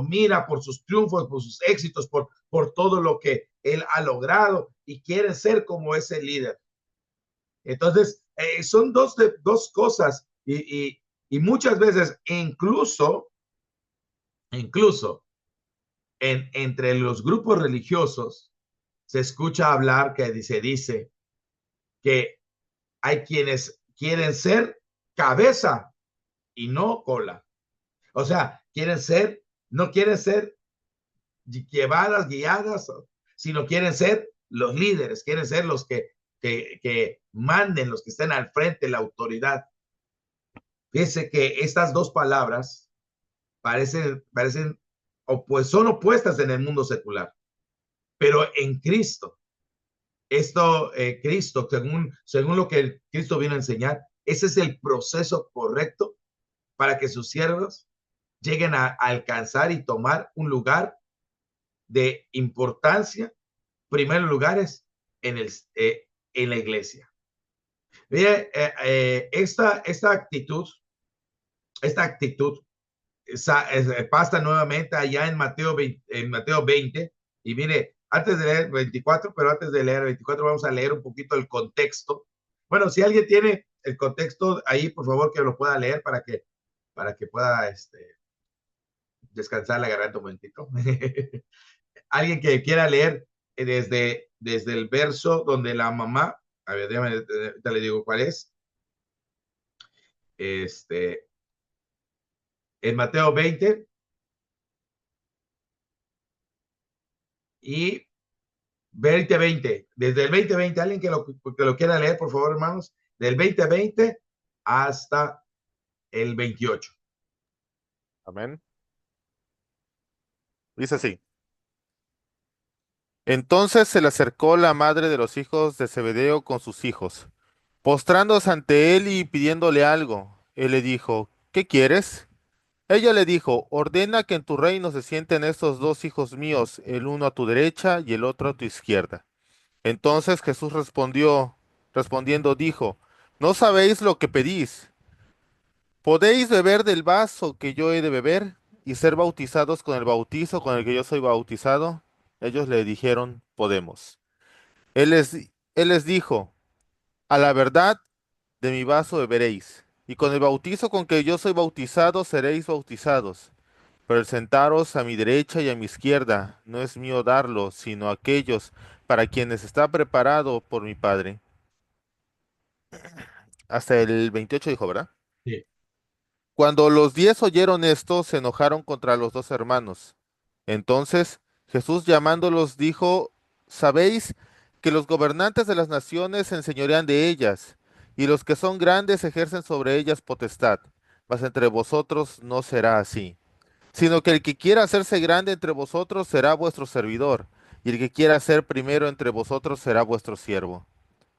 mira por sus triunfos, por sus éxitos, por todo lo que él ha logrado y quiere ser como ese líder. Entonces, son dos cosas y muchas veces incluso entre los grupos religiosos se escucha hablar que se dice que hay quienes quieren ser cabeza y no cola. O sea, no quieren ser llevadas, guiadas, sino quieren ser los líderes, quieren ser los que manden, los que estén al frente, la autoridad. Fíjense que estas dos palabras parecen pues son opuestas en el mundo secular, pero en Cristo, Cristo, según lo que Cristo vino a enseñar, ese es el proceso correcto para que sus siervos lleguen a alcanzar y tomar un lugar de importancia, primeros lugares en la iglesia. Mire, esta actitud pasa nuevamente allá en Mateo 20, y mire, antes de leer 24, pero antes de leer 24 vamos a leer un poquito el contexto. Bueno, si alguien tiene el contexto ahí, por favor que lo pueda leer para que pueda descansar la garganta un momentito. Alguien que quiera leer desde el verso donde la mamá, a ver, te le digo cuál es. En Mateo 20 y 2020, desde el 2020, alguien que lo quiera leer, por favor, hermanos, del 2020 hasta el 28. Amén. Dice así. Entonces se le acercó la madre de los hijos de Zebedeo con sus hijos, postrándose ante él y pidiéndole algo. Él le dijo, ¿qué quieres? Ella le dijo, ordena que en tu reino se sienten estos dos hijos míos, el uno a tu derecha y el otro a tu izquierda. Entonces Jesús respondiendo dijo, ¿no sabéis lo que pedís? ¿Podéis beber del vaso que yo he de beber y ser bautizados con el bautizo con el que yo soy bautizado? Ellos le dijeron, podemos. Él les dijo, a la verdad de mi vaso beberéis, y con el bautizo con que yo soy bautizado seréis bautizados. Pero el sentaros a mi derecha y a mi izquierda no es mío darlo, sino aquellos para quienes está preparado por mi Padre. Hasta el 28 dijo, ¿verdad? Sí. Cuando los 10 oyeron esto, se enojaron contra los dos hermanos. Entonces Jesús llamándolos dijo, ¿sabéis que los gobernantes de las naciones se enseñorean de ellas, y los que son grandes ejercen sobre ellas potestad? Mas entre vosotros no será así, sino que el que quiera hacerse grande entre vosotros será vuestro servidor, y el que quiera ser primero entre vosotros será vuestro siervo.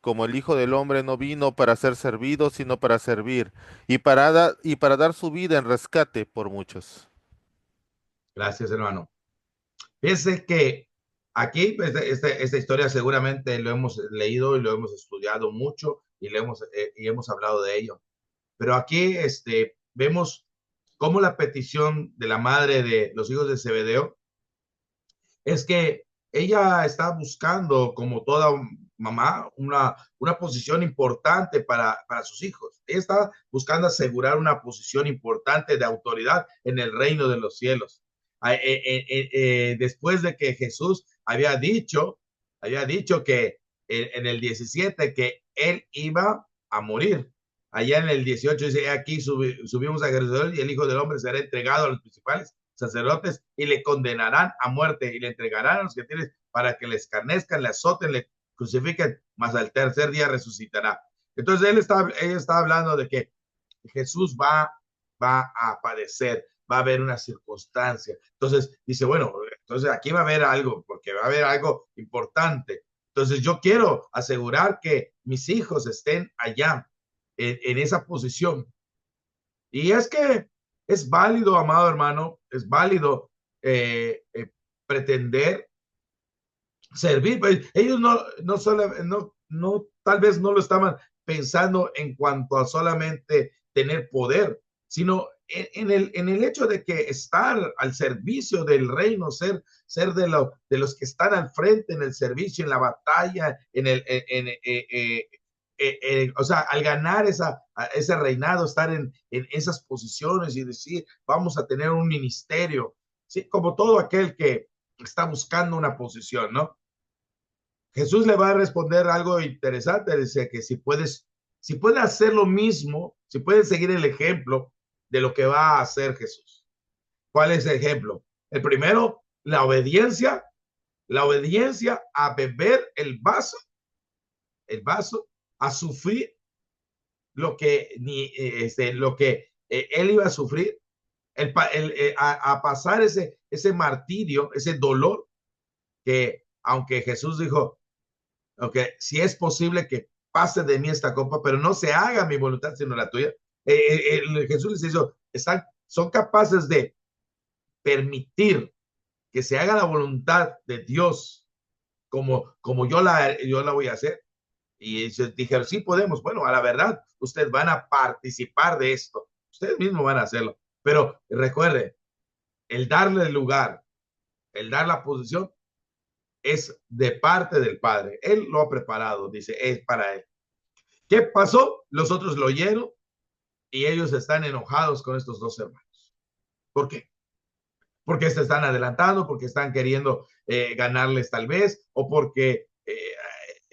Como el Hijo del Hombre no vino para ser servido, sino para servir, y para dar su vida en rescate por muchos. Gracias, hermano. Fíjense que aquí, pues, esta historia seguramente lo hemos leído y lo hemos estudiado mucho y hemos hablado de ello. Pero aquí vemos cómo la petición de la madre de los hijos de Zebedeo es que ella está buscando, como toda mamá, una posición importante para sus hijos. Ella está buscando asegurar una posición importante de autoridad en el reino de los cielos. Después de que Jesús había dicho que en el 17 que él iba a morir. Allá en el 18 dice, aquí subimos a Jerusalén y el Hijo del Hombre será entregado a los principales sacerdotes y le condenarán a muerte y le entregarán a los gentiles para que le escarnezcan, le azoten, le crucifiquen, mas al tercer día resucitará. Entonces ella está hablando de que Jesús va a padecer, va a haber una circunstancia. Entonces dice, bueno, entonces aquí va a haber algo, porque va a haber algo importante. Entonces yo quiero asegurar que mis hijos estén allá, en esa posición. Y es que es válido, amado hermano, es válido pretender servir. Ellos tal vez no lo estaban pensando en cuanto a solamente tener poder, sino en el hecho de que estar al servicio del reino, ser de los que están al frente en el servicio, en la batalla, o sea, al ganar ese reinado, estar en esas posiciones y decir, vamos a tener un ministerio, ¿sí? Como todo aquel que está buscando una posición, ¿no? Jesús le va a responder algo interesante, dice que si puedes hacer lo mismo, si puedes seguir el ejemplo, de lo que va a hacer Jesús. ¿Cuál es el ejemplo? El primero, la obediencia a beber el vaso, a sufrir lo que él iba a sufrir, a pasar ese martirio, ese dolor, que aunque Jesús dijo, okay, si es posible que pase de mí esta copa, pero no se haga mi voluntad sino la tuya. Jesús les hizo, son capaces de permitir que se haga la voluntad de Dios como yo la voy a hacer. Y dijeron, sí podemos. Bueno, a la verdad, ustedes van a participar de esto. Ustedes mismos van a hacerlo. Pero recuerde, el darle el lugar, el dar la posición, es de parte del Padre. Él lo ha preparado, dice, es para él. ¿Qué pasó? Los otros lo oyeron y ellos están enojados con estos dos hermanos. ¿Por qué? Porque se están adelantando, porque están queriendo ganarles tal vez, o porque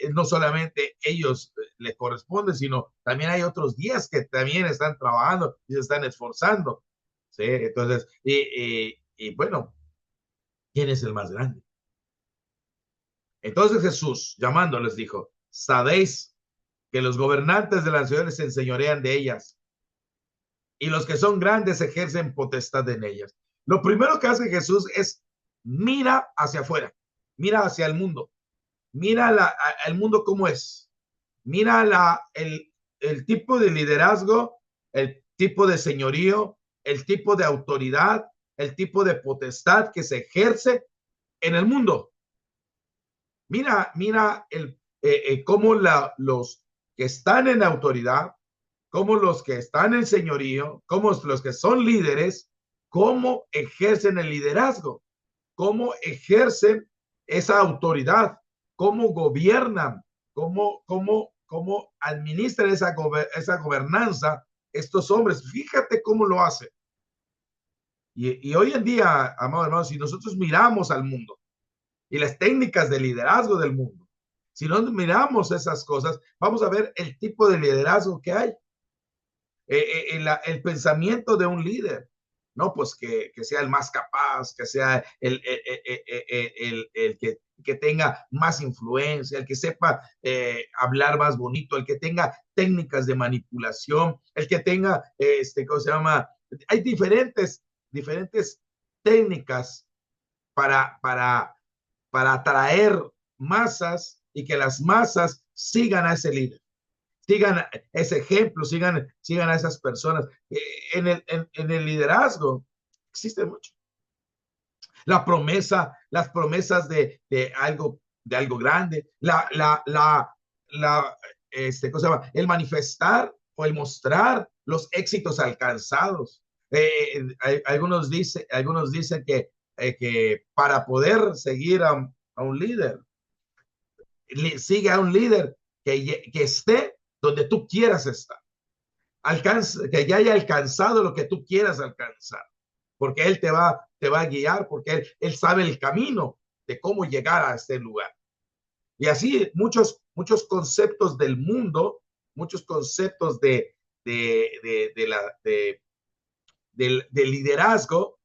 no solamente ellos les corresponden, sino también hay otros 10 que también están trabajando y se están esforzando. ¿Sí? Entonces, y bueno, ¿quién es el más grande? Entonces Jesús, llamándoles, dijo, sabéis que los gobernantes de las ciudades se enseñorean de ellas y los que son grandes ejercen potestad en ellas. Lo primero que hace Jesús es mira hacia afuera, mira hacia el mundo, mira el mundo cómo es, mira el tipo de liderazgo, el tipo de señorío, el tipo de autoridad, el tipo de potestad que se ejerce en el mundo. Mira cómo los que están en autoridad, como los que están en señorío, como los que son líderes, cómo ejercen el liderazgo, cómo ejercen esa autoridad, cómo gobiernan, cómo administran esa gobernanza estos hombres. Fíjate cómo lo hacen. Y hoy en día, amados hermanos, si nosotros miramos al mundo y las técnicas de liderazgo del mundo, si no miramos esas cosas, vamos a ver el tipo de liderazgo que hay. El pensamiento de un líder, ¿no? Pues que sea el más capaz, que sea el que tenga más influencia, el que sepa hablar más bonito, el que tenga técnicas de manipulación, el que tenga, ¿cómo se llama? Hay diferentes técnicas para atraer masas y que las masas sigan a ese líder, sigan ese ejemplo, sigan a esas personas. En el liderazgo existe mucho. Las promesas de algo grande, ¿cómo se llama? El manifestar o el mostrar los éxitos alcanzados. Algunos dicen que para poder seguir a un líder, sigue a un líder que esté donde tú quieras estar, que ya haya alcanzado lo que tú quieras alcanzar, porque él te va a guiar, porque él sabe el camino de cómo llegar a este lugar. Y así muchos conceptos del mundo, muchos conceptos de liderazgo,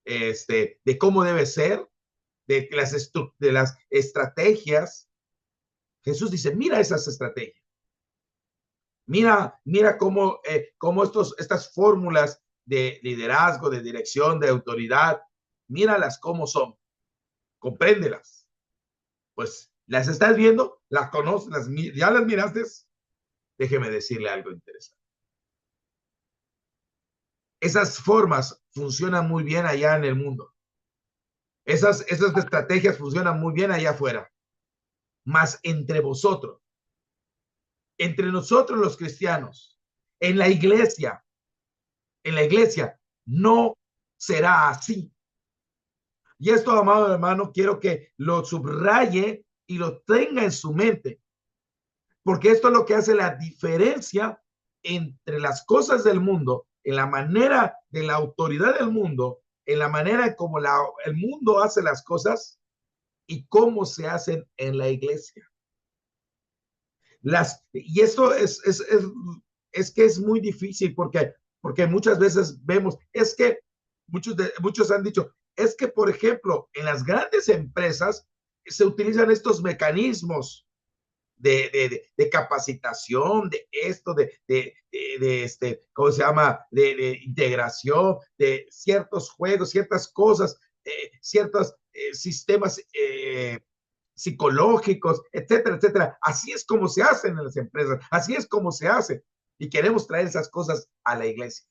de cómo debe ser, de las estrategias. Jesús dice, mira esas estrategias. Mira cómo estas fórmulas de liderazgo, de dirección, de autoridad, míralas cómo son, compréndelas. Pues las estás viendo, las conoces, ya las miraste. Déjeme decirle algo interesante. Esas formas funcionan muy bien allá en el mundo. Esas estrategias funcionan muy bien allá afuera. Mas entre vosotros, entre nosotros los cristianos, en la iglesia, no será así. Y esto, amado hermano, quiero que lo subraye y lo tenga en su mente, porque esto es lo que hace la diferencia entre las cosas del mundo, en la manera de la autoridad del mundo, en la manera como el mundo hace las cosas y cómo se hacen en la iglesia. Y esto es que es muy difícil, porque Porque muchas veces vemos, es que muchos han dicho, es que, por ejemplo, en las grandes empresas se utilizan estos mecanismos de capacitación, de esto, ¿cómo se llama? De integración, de ciertos juegos, ciertas cosas, ciertos sistemas psicológicos, etcétera, etcétera. Así es como se hacen en las empresas, así es como se hace. Y queremos traer esas cosas a la iglesia.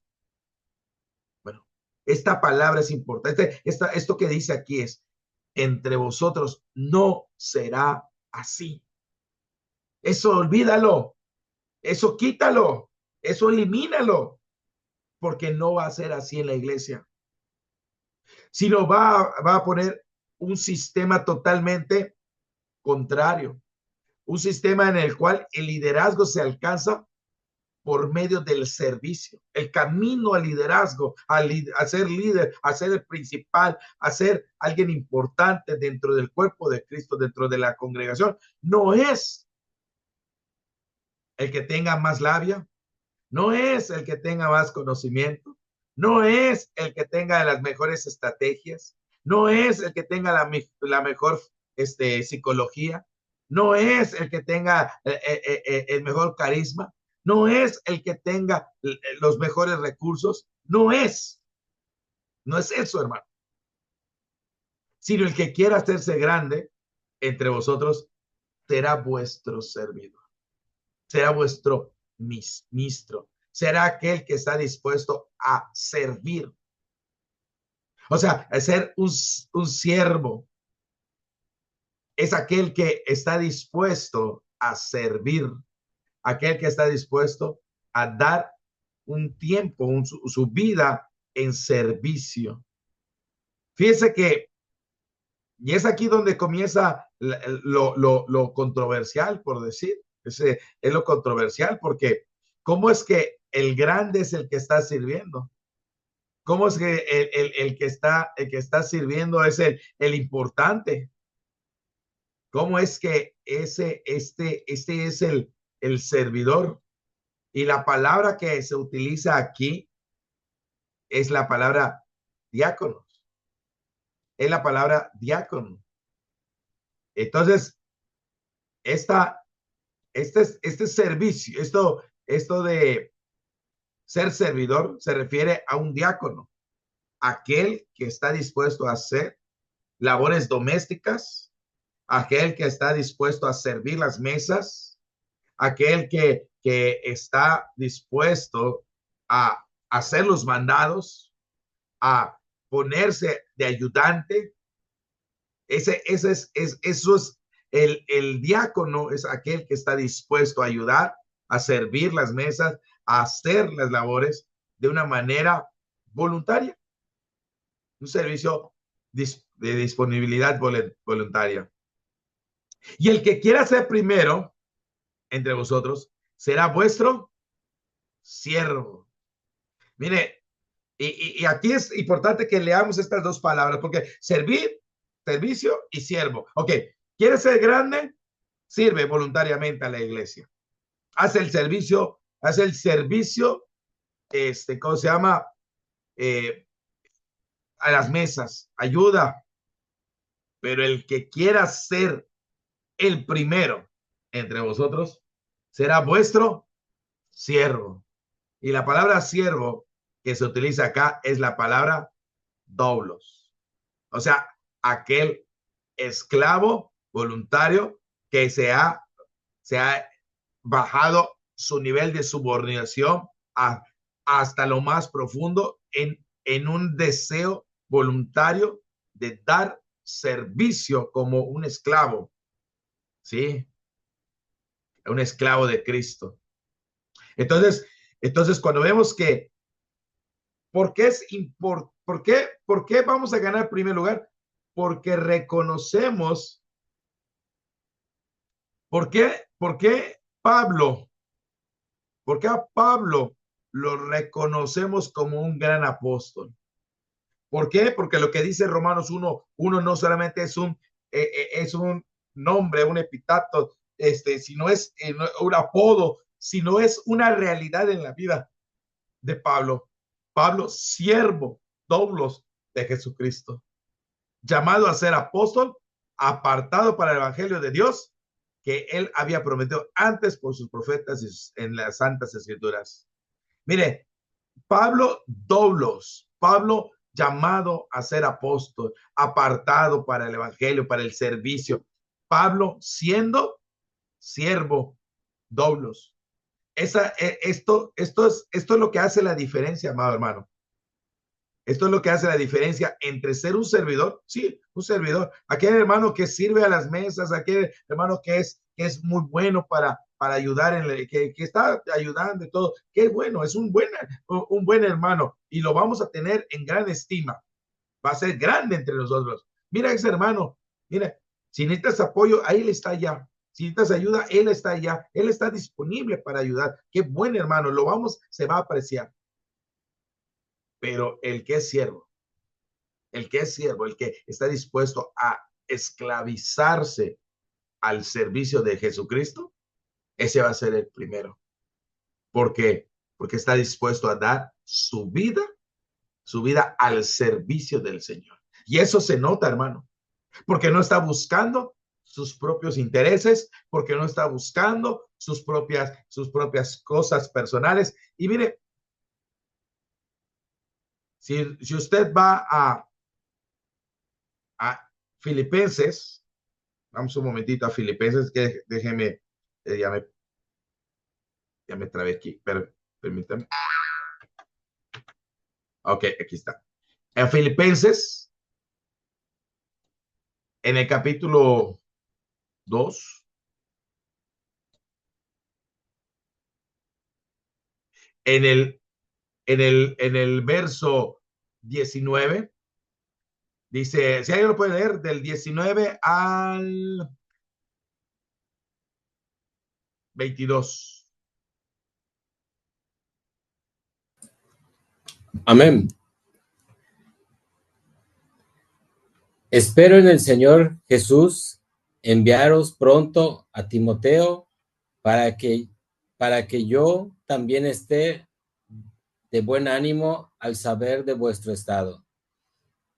Bueno, esta palabra es importante. Esto que dice aquí es, entre vosotros no será así. Eso olvídalo, eso quítalo, eso elimínalo, porque no va a ser así en la iglesia. Sino va a poner un sistema totalmente contrario, un sistema en el cual el liderazgo se alcanza por medio del servicio. El camino al liderazgo, a ser líder, a ser el principal, a ser alguien importante dentro del cuerpo de Cristo, dentro de la congregación, no es el que tenga más labia, no es el que tenga más conocimiento, no es el que tenga las mejores estrategias, no es el que tenga la mejor psicología, no es el que tenga el mejor carisma, no es el que tenga los mejores recursos, no es eso, hermano, sino el que quiera hacerse grande entre vosotros será vuestro servidor, será vuestro ministro, será aquel que está dispuesto a servir. O sea, a ser un siervo es aquel que está dispuesto a servir, aquel que está dispuesto a dar un tiempo, su vida en servicio. Fíjese que, y es aquí donde comienza lo controversial, por decir, es lo controversial, porque ¿cómo es que el grande es el que está sirviendo? ¿Cómo es que el que está sirviendo es el importante? ¿Cómo es que este es el servidor? Y la palabra que se utiliza aquí es la palabra diácono. Es la palabra diácono. Entonces, este servicio, esto de ser servidor se refiere a un diácono, aquel que está dispuesto a hacer labores domésticas, aquel que está dispuesto a servir las mesas, aquel que está dispuesto a hacer los mandados, a ponerse de ayudante. Eso es el diácono, es aquel que está dispuesto a ayudar, a servir las mesas, a hacer las labores de una manera voluntaria, un servicio de disponibilidad voluntaria. Y el que quiera ser primero entre vosotros será vuestro siervo. Mire, y aquí es importante que leamos estas dos palabras, porque servir, servicio y siervo. Ok, ¿quieres ser grande? Sirve voluntariamente a la iglesia. Haz el servicio, ¿cómo se llama? A las mesas, ayuda. Pero el que quiera ser el primero entre vosotros será vuestro siervo. Y la palabra siervo que se utiliza acá es la palabra doulos. O sea, aquel esclavo voluntario que se ha bajado su nivel de subordinación hasta lo más profundo en un deseo voluntario de dar servicio como un esclavo, ¿sí? Un esclavo de Cristo. Entonces cuando vemos que, ¿por qué vamos a ganar primer lugar? Porque reconocemos, ¿por qué Pablo? ¿Por qué a Pablo lo reconocemos como un gran apóstol? ¿Por qué? Porque lo que dice Romanos 1:1 no solamente es un nombre, un epíteto, sino es un apodo, sino es una realidad en la vida. de Pablo. Pablo, siervo, doblos de Jesucristo, llamado a ser apóstol, apartado para el evangelio de Dios, que él había prometido antes por sus profetas en las santas escrituras. Mire, Pablo, doblos, Pablo llamado a ser apóstol, apartado para el evangelio, para el servicio. Pablo siendo siervo, doblos. Esto es lo que hace la diferencia, amado hermano. Esto es lo que hace la diferencia entre ser un servidor, sí, un servidor, aquel hermano que sirve a las mesas, aquel hermano que es muy bueno para ayudar, que está ayudando y todo, que es bueno, es un buen hermano y lo vamos a tener en gran estima, va a ser grande entre nosotros. Mira ese hermano, mira, si necesitas apoyo, ahí él está allá. Si necesitas ayuda, él está allá, él está disponible para ayudar. Qué buen hermano, se va a apreciar. Pero el que es siervo, el que está dispuesto a esclavizarse al servicio de Jesucristo, ese va a ser el primero. ¿Por qué? Porque está dispuesto a dar su vida al servicio del Señor. Y eso se nota, hermano, porque no está buscando sus propios intereses, porque no está buscando sus propias cosas personales. Y mire, si usted va a Filipenses, vamos un momentito a Filipenses, que déjeme, ya me trabé aquí, pero permítame. Ok, aquí está. En Filipenses, en el capítulo 2, en el verso 19, dice, si alguien lo puede leer, del 19 al 22. Amén. Espero en el Señor Jesús enviaros pronto a Timoteo para que yo también esté de buen ánimo al saber de vuestro estado.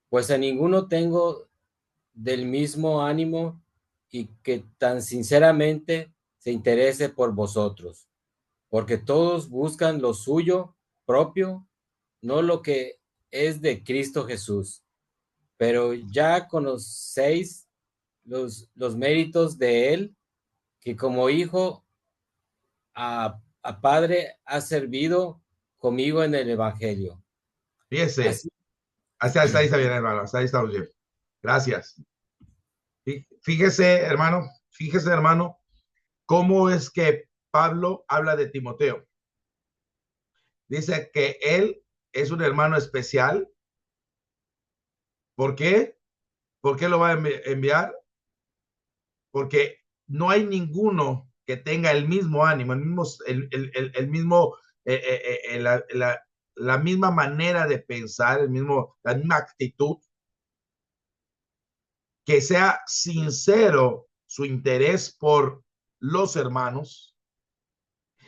Pues a ninguno tengo del mismo ánimo y que tan sinceramente se interese por vosotros, porque todos buscan lo suyo propio, no lo que es de Cristo Jesús. Pero ya conocéis los méritos de él, que como hijo a padre ha servido conmigo en el evangelio. Fíjese, Así, hasta ahí está bien, hermano, hasta ahí estamos bien. Gracias. Fíjese, hermano, cómo es que Pablo habla de Timoteo. Dice que él es un hermano especial. ¿Por qué? ¿Por qué lo va a enviar? Porque no hay ninguno que tenga el mismo ánimo, el mismo la misma manera de pensar, la misma actitud, que sea sincero su interés por los hermanos.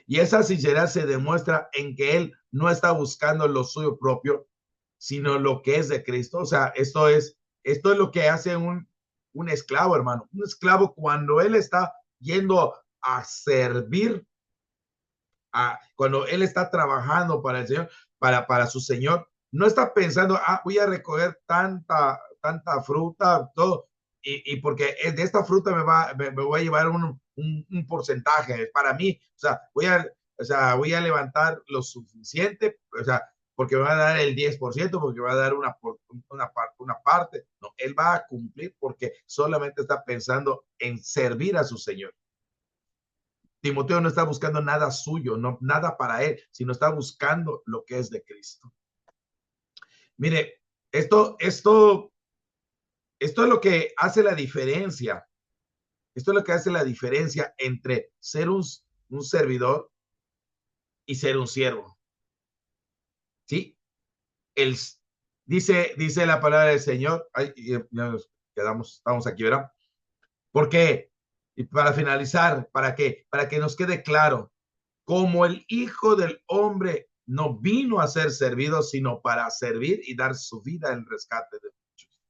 Y esa sinceridad se demuestra en que él no está buscando lo suyo propio, sino lo que es de Cristo. O sea, esto es lo que hace un esclavo, hermano. Un esclavo, cuando él está yendo a servir, cuando él está trabajando para el Señor, para su Señor, no está pensando, voy a recoger tanta fruta, todo, y porque de esta fruta me voy a llevar un porcentaje para mí. O sea, voy a levantar lo suficiente, o sea, porque me va a dar el 10%, porque me va a dar una parte. No, él va a cumplir porque solamente está pensando en servir a su Señor. Timoteo no está buscando nada suyo, no, nada para él, sino está buscando lo que es de Cristo. Mire, esto es lo que hace la diferencia. Esto es lo que hace la diferencia entre ser un servidor y ser un siervo. ¿Sí? Dice la palabra del Señor. Estamos aquí, ¿verdad? Porque, y para finalizar, para que nos quede claro, como el Hijo del Hombre no vino a ser servido, sino para servir y dar su vida en rescate de muchos.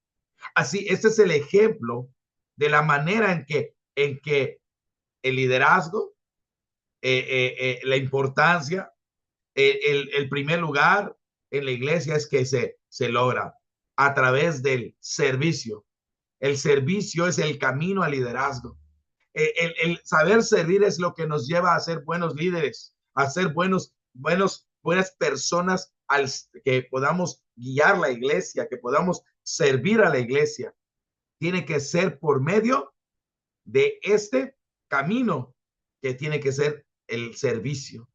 Así, este es el ejemplo de la manera en que el liderazgo, la importancia, el primer lugar en la iglesia es que se logra a través del servicio. El servicio es el camino al liderazgo. El saber servir es lo que nos lleva a ser buenos líderes, a ser buenas personas, que podamos guiar la iglesia, que podamos servir a la iglesia. Tiene que ser por medio de este camino que tiene que ser el servicio.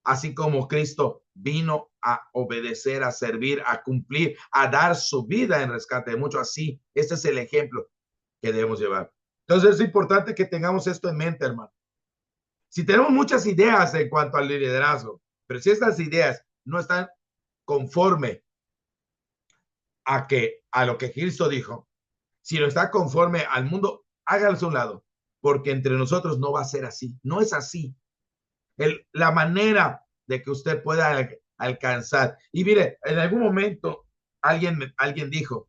Así como Cristo vino a obedecer, a servir, a cumplir, a dar su vida en rescate de muchos. Así, este es el ejemplo que debemos llevar. Entonces es importante que tengamos esto en mente, hermano. Si tenemos muchas ideas en cuanto al liderazgo, pero si estas ideas no están conforme a lo que Cristo dijo, si no está conforme al mundo, hágalos a un lado, porque entre nosotros no va a ser así. No es así. La manera de que usted pueda alcanzar. Y mire, en algún momento alguien dijo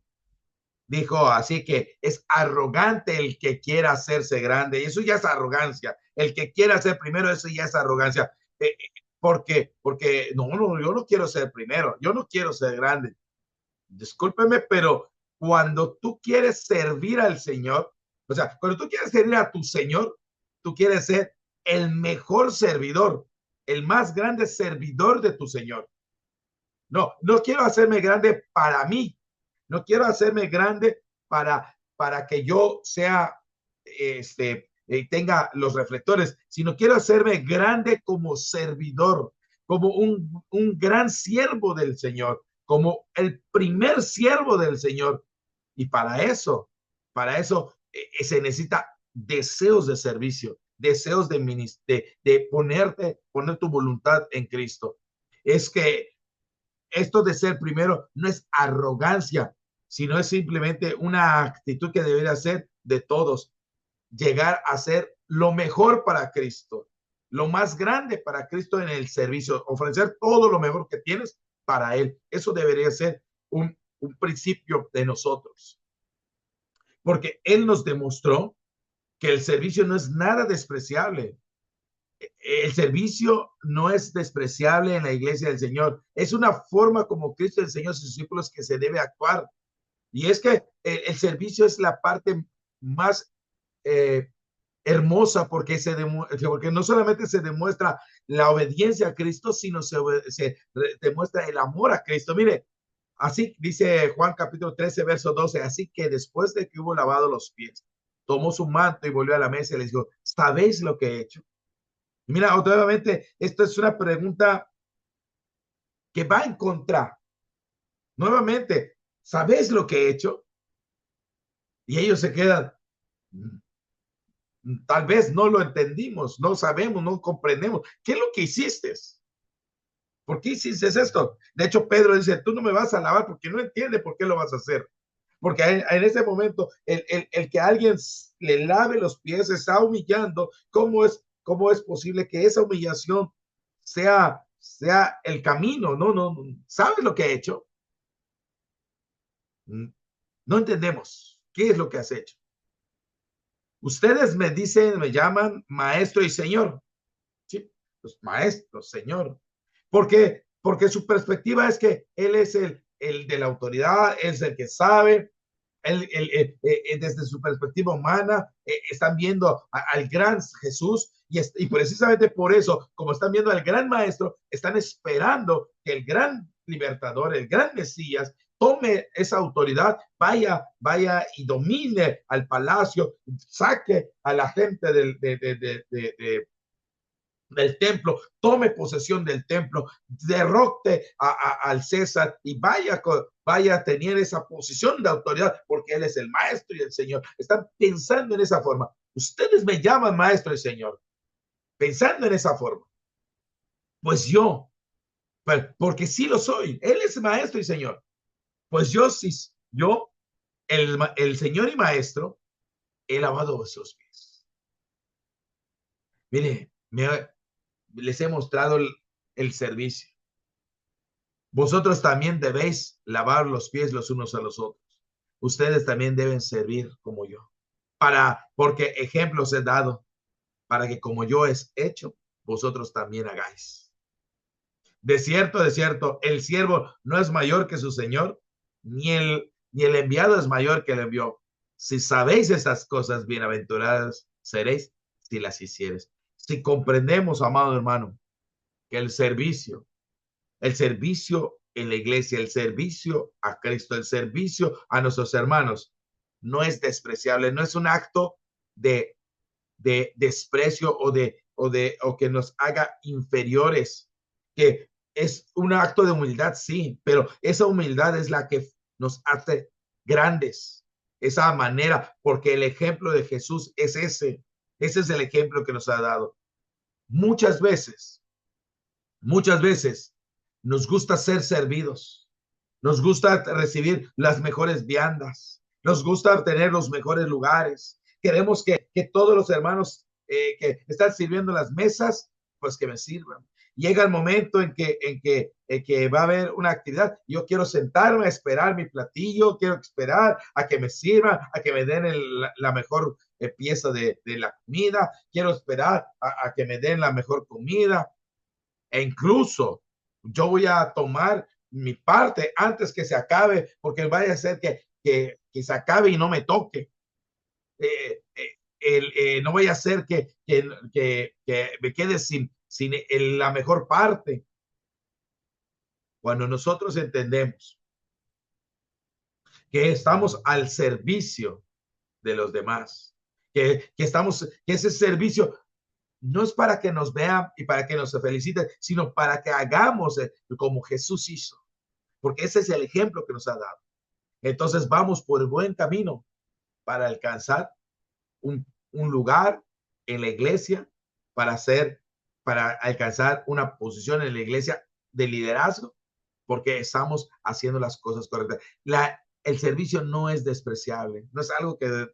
así que es arrogante el que quiera hacerse grande, y eso ya es arrogancia. El que quiera ser primero, eso ya es arrogancia. Porque no, yo no quiero ser primero, yo no quiero ser grande. Discúlpeme, pero cuando tú quieres servir al Señor, o sea, cuando tú quieres servir a tu Señor, tú quieres ser el mejor servidor, el más grande servidor de tu Señor. No quiero hacerme grande para mí, no quiero hacerme grande para que yo sea, tenga los reflectores, sino quiero hacerme grande como servidor, como un gran siervo del Señor, como el primer siervo del Señor. Y para eso se necesita deseos de servicio, deseos de poner tu voluntad en Cristo. Es que esto de ser primero no es arrogancia, sino es simplemente una actitud que debería ser de todos. Llegar a ser lo mejor para Cristo, lo más grande para Cristo en el servicio, ofrecer todo lo mejor que tienes para Él. Eso debería ser un principio de nosotros. Porque Él nos demostró que el servicio no es nada despreciable. El servicio no es despreciable en la iglesia del Señor. Es una forma como Cristo enseñó a sus discípulos que se debe actuar. Y es que el servicio es la parte más hermosa, porque no solamente se demuestra la obediencia a Cristo, sino se demuestra el amor a Cristo. Mire, así dice Juan capítulo 13, verso 12, así que después de que hubo lavado los pies, tomó su manto y volvió a la mesa y les dijo, ¿sabéis lo que he hecho? Mira, nuevamente, esto es una pregunta que va en contra. Nuevamente, ¿sabéis lo que he hecho? Y ellos se quedan, tal vez no lo entendimos, no sabemos, no comprendemos. ¿Qué es lo que hiciste? ¿Por qué hiciste esto? De hecho, Pedro dice, tú no me vas a lavar porque no entiende por qué lo vas a hacer. Porque en ese momento, el que alguien le lave los pies está humillando. ¿Cómo es posible que esa humillación sea el camino? No. ¿Sabes lo que he hecho? No entendemos. ¿Qué es lo que has hecho? Ustedes me dicen, me llaman maestro y señor. Sí, pues maestro, señor. Porque su perspectiva es que él es el de la autoridad, es el que sabe. Desde su perspectiva humana, están viendo al gran Jesús y precisamente por eso, como están viendo al gran maestro, están esperando que el gran libertador, el gran Mesías, tome esa autoridad, vaya y domine al palacio, saque a la gente del templo, tome posesión del templo, derrote al César y vaya a tener esa posición de autoridad porque él es el maestro y el Señor. Están pensando en esa forma. Ustedes me llaman maestro y Señor, pensando en esa forma. Pues yo, porque sí lo soy, él es maestro y Señor. Pues yo, el Señor y maestro, he lavado vuestros pies. Mire, les he mostrado el servicio. Vosotros también debéis lavar los pies los unos a los otros. Ustedes también deben servir como yo. Porque ejemplos he dado, para que como yo he hecho, vosotros también hagáis. De cierto, el siervo no es mayor que su señor, ni el enviado es mayor que el envió. Si sabéis estas cosas, bienaventuradas seréis si las hicieres. Si comprendemos, amado hermano, que el servicio en la iglesia, el servicio a Cristo, el servicio a nuestros hermanos, no es despreciable, no es un acto de, de desprecio o que nos haga inferiores, que es un acto de humildad, sí, pero esa humildad es la que nos hace grandes, esa manera, porque el ejemplo de Jesús es ese es el ejemplo que nos ha dado. Muchas veces nos gusta ser servidos, nos gusta recibir las mejores viandas, nos gusta tener los mejores lugares. Queremos que todos los hermanos que están sirviendo las mesas, pues que me sirvan. Llega el momento en que va a haber una actividad. Yo quiero sentarme a esperar mi platillo, quiero esperar a que me sirvan, a que me den la mejor pieza de la comida, quiero esperar a que me den la mejor comida. E incluso yo voy a tomar mi parte antes que se acabe, porque vaya a ser que se acabe y no me toque. No vaya a ser que me quede sin la mejor parte. Cuando nosotros entendemos que estamos al servicio de los demás, que ese servicio no es para que nos vean y para que nos feliciten, sino para que hagamos como Jesús hizo, porque ese es el ejemplo que nos ha dado. Entonces vamos por el buen camino para alcanzar un lugar en la iglesia, para alcanzar una posición en la iglesia de liderazgo, porque estamos haciendo las cosas correctas. El servicio no es despreciable, no es algo que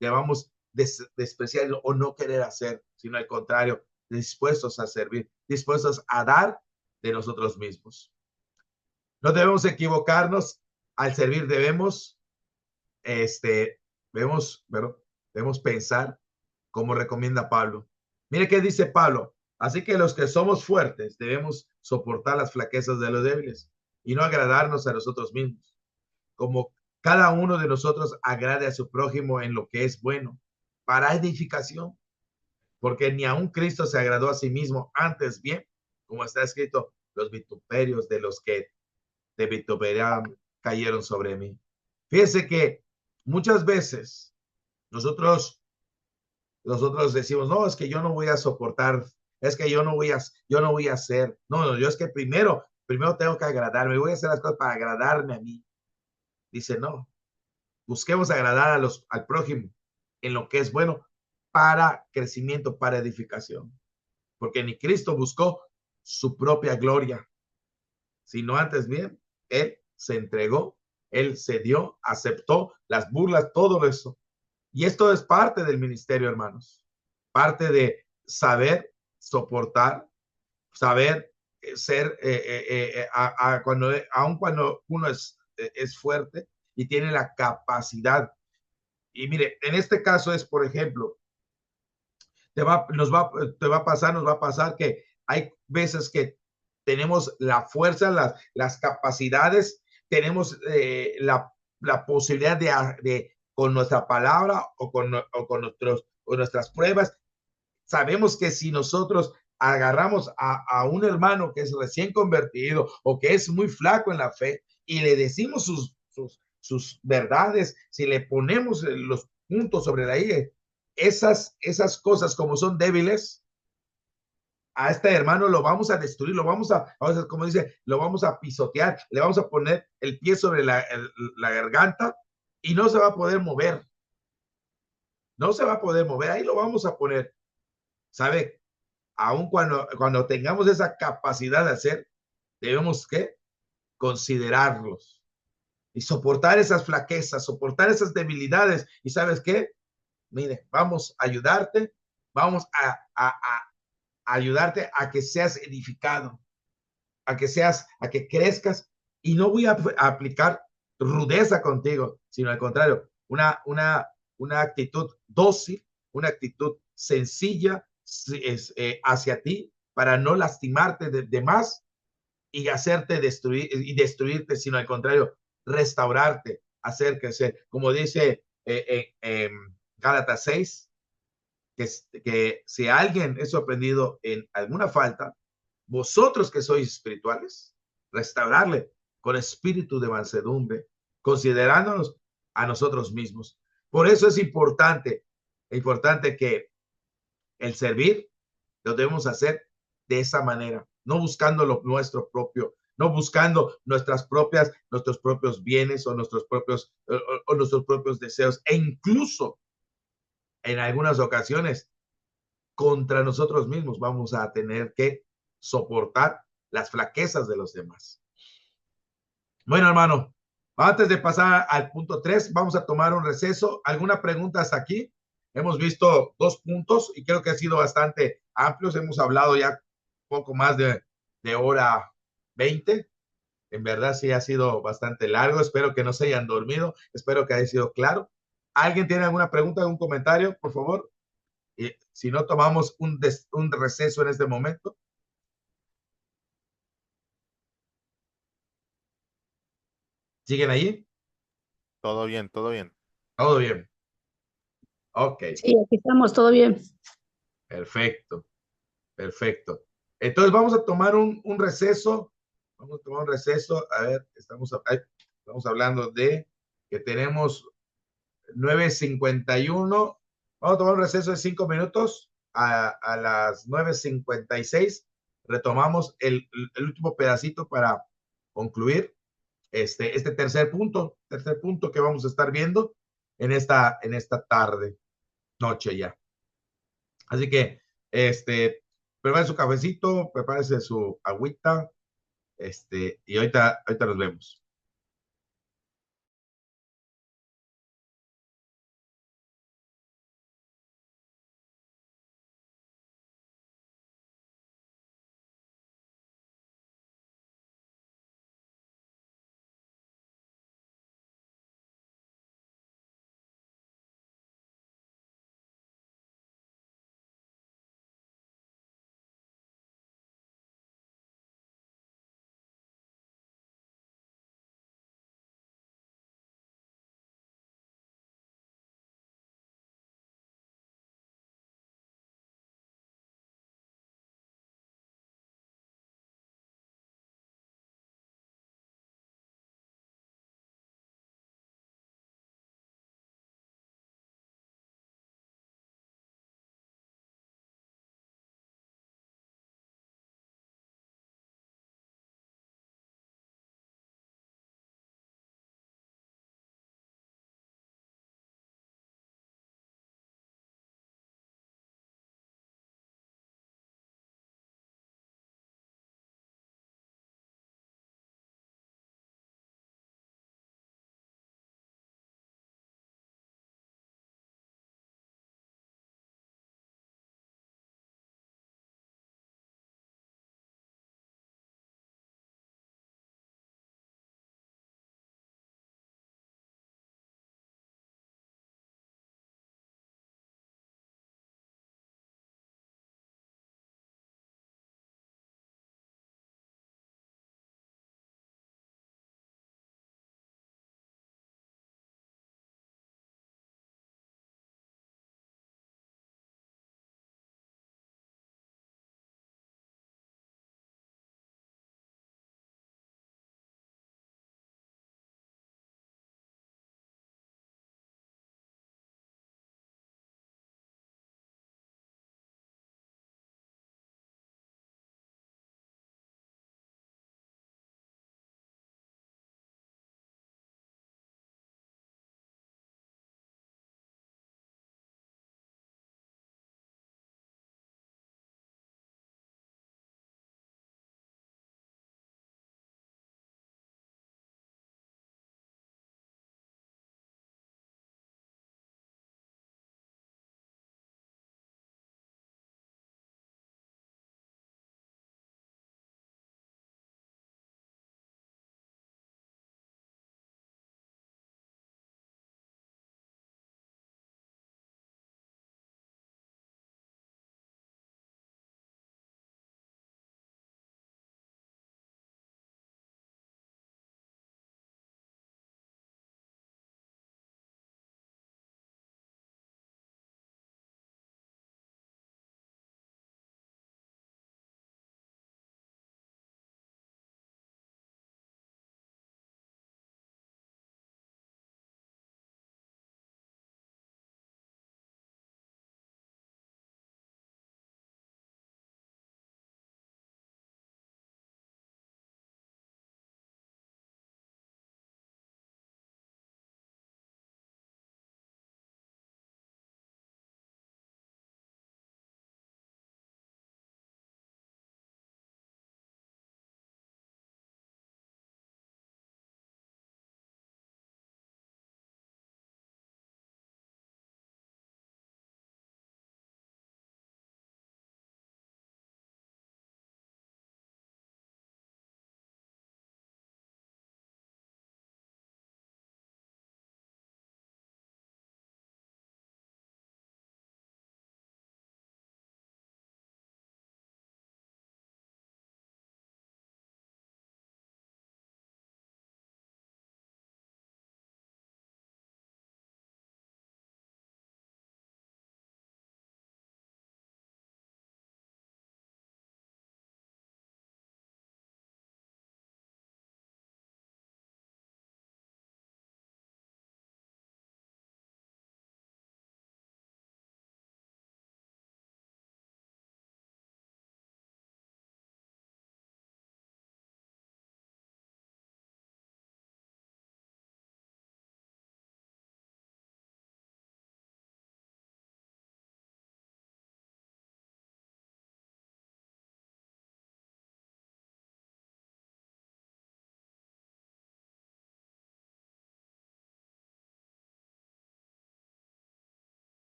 debamos despreciar o no querer hacer, sino al contrario, dispuestos a servir, dispuestos a dar de nosotros mismos. No debemos equivocarnos, al servir debemos pensar como recomienda Pablo. Mire qué dice Pablo. Así que los que somos fuertes debemos soportar las flaquezas de los débiles y no agradarnos a nosotros mismos. Como cada uno de nosotros agrade a su prójimo en lo que es bueno, para edificación, porque ni aun Cristo se agradó a sí mismo, antes bien, como está escrito, los vituperios de los que te vituperaron cayeron sobre mí. Fíjese que muchas veces nosotros decimos, no, es que yo no voy a soportar, es que yo no voy a hacer, no, yo es que primero tengo que agradarme, voy a hacer las cosas para agradarme a mí. Dice, no, busquemos agradar al prójimo en lo que es bueno para crecimiento, para edificación, porque ni Cristo buscó su propia gloria, sino antes bien, Él se entregó, Él se dio, aceptó las burlas, todo eso. Y esto es parte del ministerio, hermanos, parte de saber soportar, saber ser, aun cuando uno es fuerte y tiene la capacidad. Y mire, en este caso es, por ejemplo, nos va a pasar que hay veces que tenemos la fuerza, las capacidades, tenemos la posibilidad con nuestra palabra o con nuestras pruebas. Sabemos que si nosotros agarramos a un hermano que es recién convertido o que es muy flaco en la fe y le decimos sus verdades, si le ponemos los puntos sobre la I, esas cosas como son débiles, a este hermano lo vamos a destruir, como dice, lo vamos a pisotear, le vamos a poner el pie sobre la garganta y no se va a poder mover. No se va a poder mover, ahí lo vamos a poner. ¿Sabe? Aun cuando tengamos esa capacidad de hacer, debemos ¿qué? Considerarlos y soportar esas flaquezas, soportar esas debilidades. ¿Y sabes qué? Mire, vamos a ayudarte, vamos a ayudarte a que seas edificado. a que seas, a que crezcas, y no voy a aplicar rudeza contigo, sino al contrario, una actitud dócil, una actitud sencilla hacia ti para no lastimarte de más y hacerte destruir y destruirte, sino al contrario, restaurarte, hacer crecer. Como dice Gálatas 6, que si alguien es sorprendido en alguna falta, vosotros que sois espirituales, restaurarle con espíritu de mansedumbre, considerándonos a nosotros mismos. Por eso es importante que el servir lo debemos hacer de esa manera, no buscando lo nuestro propio, no buscando nuestros propios bienes o nuestros propios deseos, e incluso en algunas ocasiones contra nosotros mismos vamos a tener que soportar las flaquezas de los demás. Bueno, hermano, antes de pasar al punto 3, vamos a tomar un receso. ¿Alguna pregunta hasta aquí? Hemos visto 2 puntos y creo que ha sido bastante amplios. Hemos hablado ya poco más de hora 20. En verdad sí ha sido bastante largo. Espero que no se hayan dormido. Espero que haya sido claro. ¿Alguien tiene alguna pregunta, algún comentario, por favor? Y si no, tomamos un receso en este momento. ¿Siguen ahí? Todo bien, todo bien. Todo bien. Ok, Sí, aquí estamos, todo bien. perfecto, perfecto. Entonces vamos a tomar un receso. Vamos a tomar un receso. A ver, estamos hablando de que tenemos 9:51. Vamos a tomar un receso de 5 minutos. A las 9:56 retomamos el último pedacito para concluir este tercer punto que vamos a estar viendo en esta tarde, noche ya. Así que, prepare su cafecito, prepárese su agüita, y ahorita nos vemos.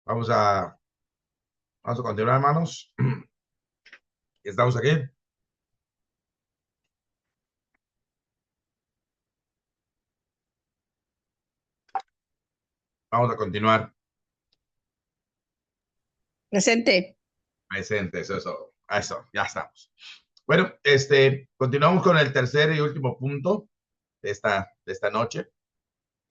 Vamos a, vamos a continuar, hermanos. Estamos aquí. Vamos a continuar. Presente. Presentes, eso, ya estamos. Bueno, continuamos con el tercer y último punto de esta noche.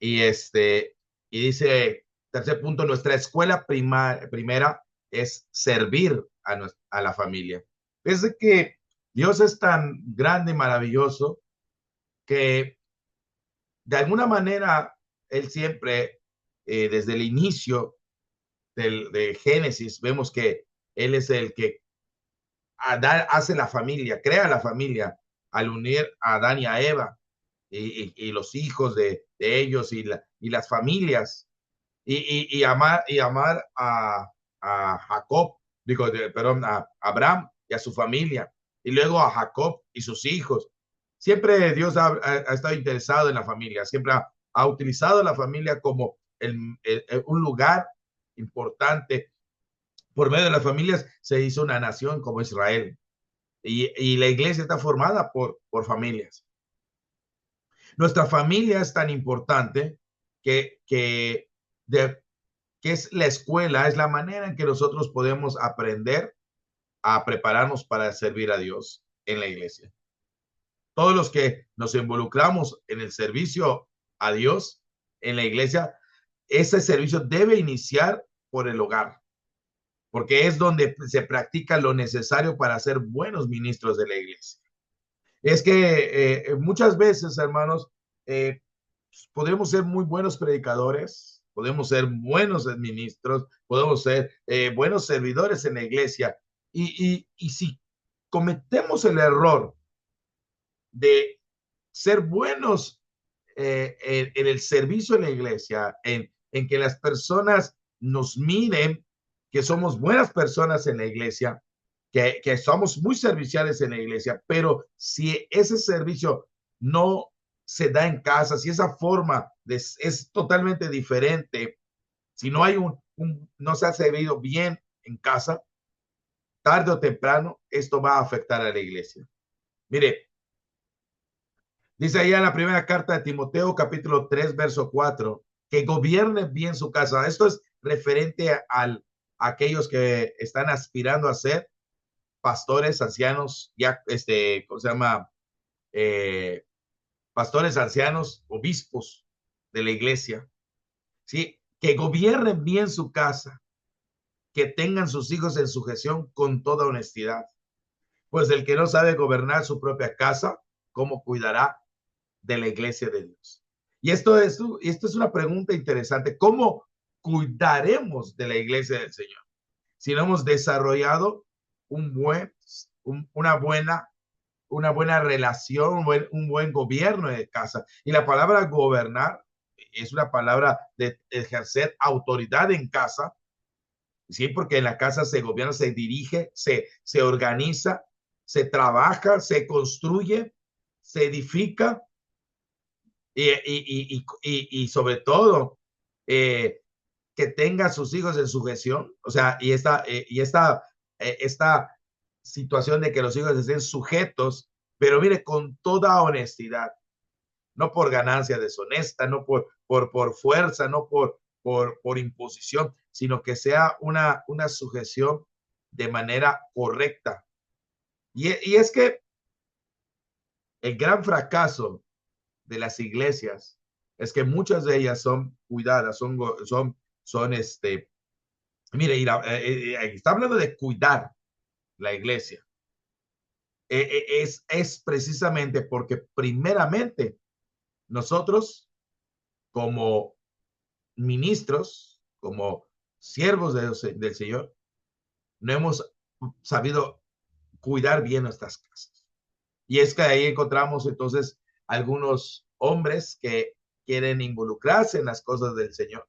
Y y dice, tercer punto, nuestra escuela primera es servir a la familia. Es que Dios es tan grande y maravilloso que de alguna manera Él siempre, desde el inicio de Génesis, vemos que Él es el que hace la familia, crea la familia al unir a Adán y a Eva y los hijos de ellos y las familias y amar a Jacob, perdón, a Abraham y a su familia y luego a Jacob y sus hijos. Siempre Dios ha estado interesado en la familia, siempre ha utilizado la familia como un lugar importante. Por medio de las familias se hizo una nación como Israel y la iglesia está formada por familias. Nuestra familia es tan importante que es la escuela, es la manera en que nosotros podemos aprender a prepararnos para servir a Dios en la iglesia. Todos los que nos involucramos en el servicio a Dios en la iglesia, ese servicio debe iniciar por el hogar, porque es donde se practica lo necesario para ser buenos ministros de la iglesia. Es que muchas veces, hermanos, podemos ser muy buenos predicadores, podemos ser buenos ministros, podemos ser buenos servidores en la iglesia. Y si cometemos el error de ser buenos en el servicio en la iglesia, en que las personas nos miren que somos buenas personas en la iglesia, que somos muy serviciales en la iglesia, pero si ese servicio no se da en casa, si esa forma es totalmente diferente, si no hay no se ha servido bien en casa, tarde o temprano esto va a afectar a la iglesia. Mire, dice allá en la primera carta de Timoteo, capítulo 3, verso 4, que gobierne bien su casa. Esto es referente a aquellos que están aspirando a ser pastores, ancianos, ya, ¿cómo se llama? Pastores, ancianos, obispos de la iglesia, ¿sí? Que gobiernen bien su casa, que tengan sus hijos en sujeción con toda honestidad. Pues el que no sabe gobernar su propia casa, ¿cómo cuidará de la iglesia de Dios? Y esto es una pregunta interesante. ¿Cómo cuidaremos de la iglesia del Señor si no hemos desarrollado una buena relación, un buen gobierno de casa? Y la palabra gobernar es una palabra de ejercer autoridad en casa, ¿sí? Porque en la casa se gobierna, se dirige, se organiza, se trabaja, se construye, se edifica y sobre todo que tenga a sus hijos en sujeción, o sea, esta situación de que los hijos estén sujetos, pero mire, con toda honestidad, no por ganancia deshonesta, no por fuerza, no por imposición, sino que sea una sujeción de manera correcta. Y es que el gran fracaso de las iglesias es que muchas de ellas son cuidadas, mire, está hablando de cuidar la iglesia. Es precisamente porque primeramente nosotros como ministros, como siervos del Señor, no hemos sabido cuidar bien nuestras casas. Y es que ahí encontramos entonces algunos hombres que quieren involucrarse en las cosas del Señor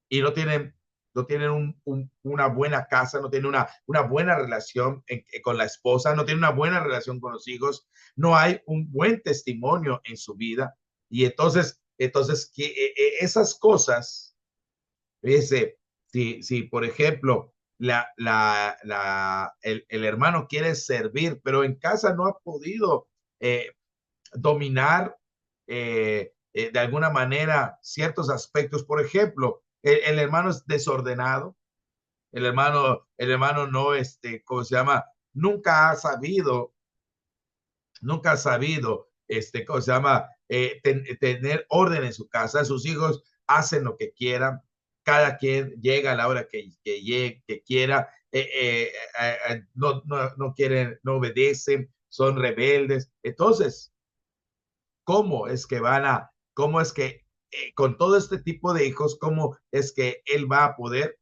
y no tienen una buena casa, no tienen una buena relación con la esposa, no tienen una buena relación con los hijos, no hay un buen testimonio en su vida. Y entonces esas cosas, fíjese, si por ejemplo, el hermano quiere servir, pero en casa no ha podido dominar de alguna manera ciertos aspectos. Por ejemplo, el hermano es desordenado, el hermano no, ¿cómo se llama? Nunca ha sabido, ¿cómo se llama? Tener orden en su casa. Sus hijos hacen lo que quieran, cada quien llega a la hora que quiera, no quieren, no obedecen, son rebeldes. Entonces, cómo es que con todo este tipo de hijos, cómo es que él va a poder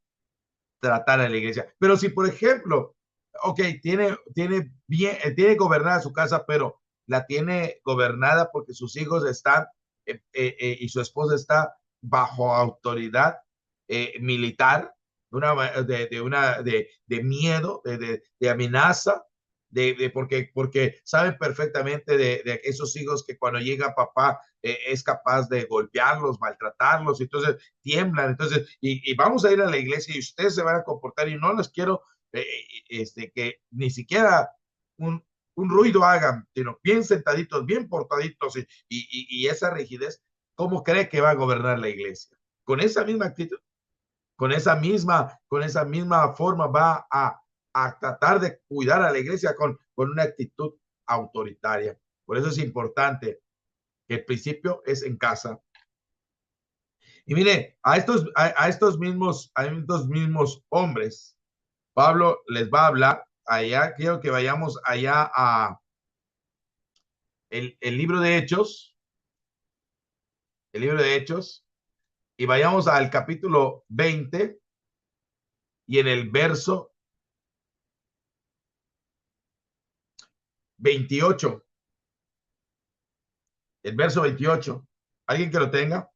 tratar a la iglesia? Pero si, por ejemplo, ok, tiene gobernada su casa, pero la tiene gobernada porque sus hijos están y su esposa está bajo autoridad militar, de miedo, de amenaza, porque saben perfectamente de esos hijos que cuando llega papá es capaz de golpearlos, maltratarlos, entonces tiemblan, entonces, y vamos a ir a la iglesia y ustedes se van a comportar y no les quiero que ni siquiera un ruido hagan, sino bien sentaditos, bien portaditos y esa rigidez. ¿Cómo cree que va a gobernar la iglesia? Con esa misma actitud, con esa misma forma va a tratar de cuidar a la iglesia con una actitud autoritaria. Por eso es importante que el principio es en casa. Y mire, a estos mismos hombres, Pablo les va a hablar allá. Quiero que vayamos allá a el libro de Hechos, y vayamos al capítulo 20 y en el verso 28. El verso 28. ¿Alguien que lo tenga?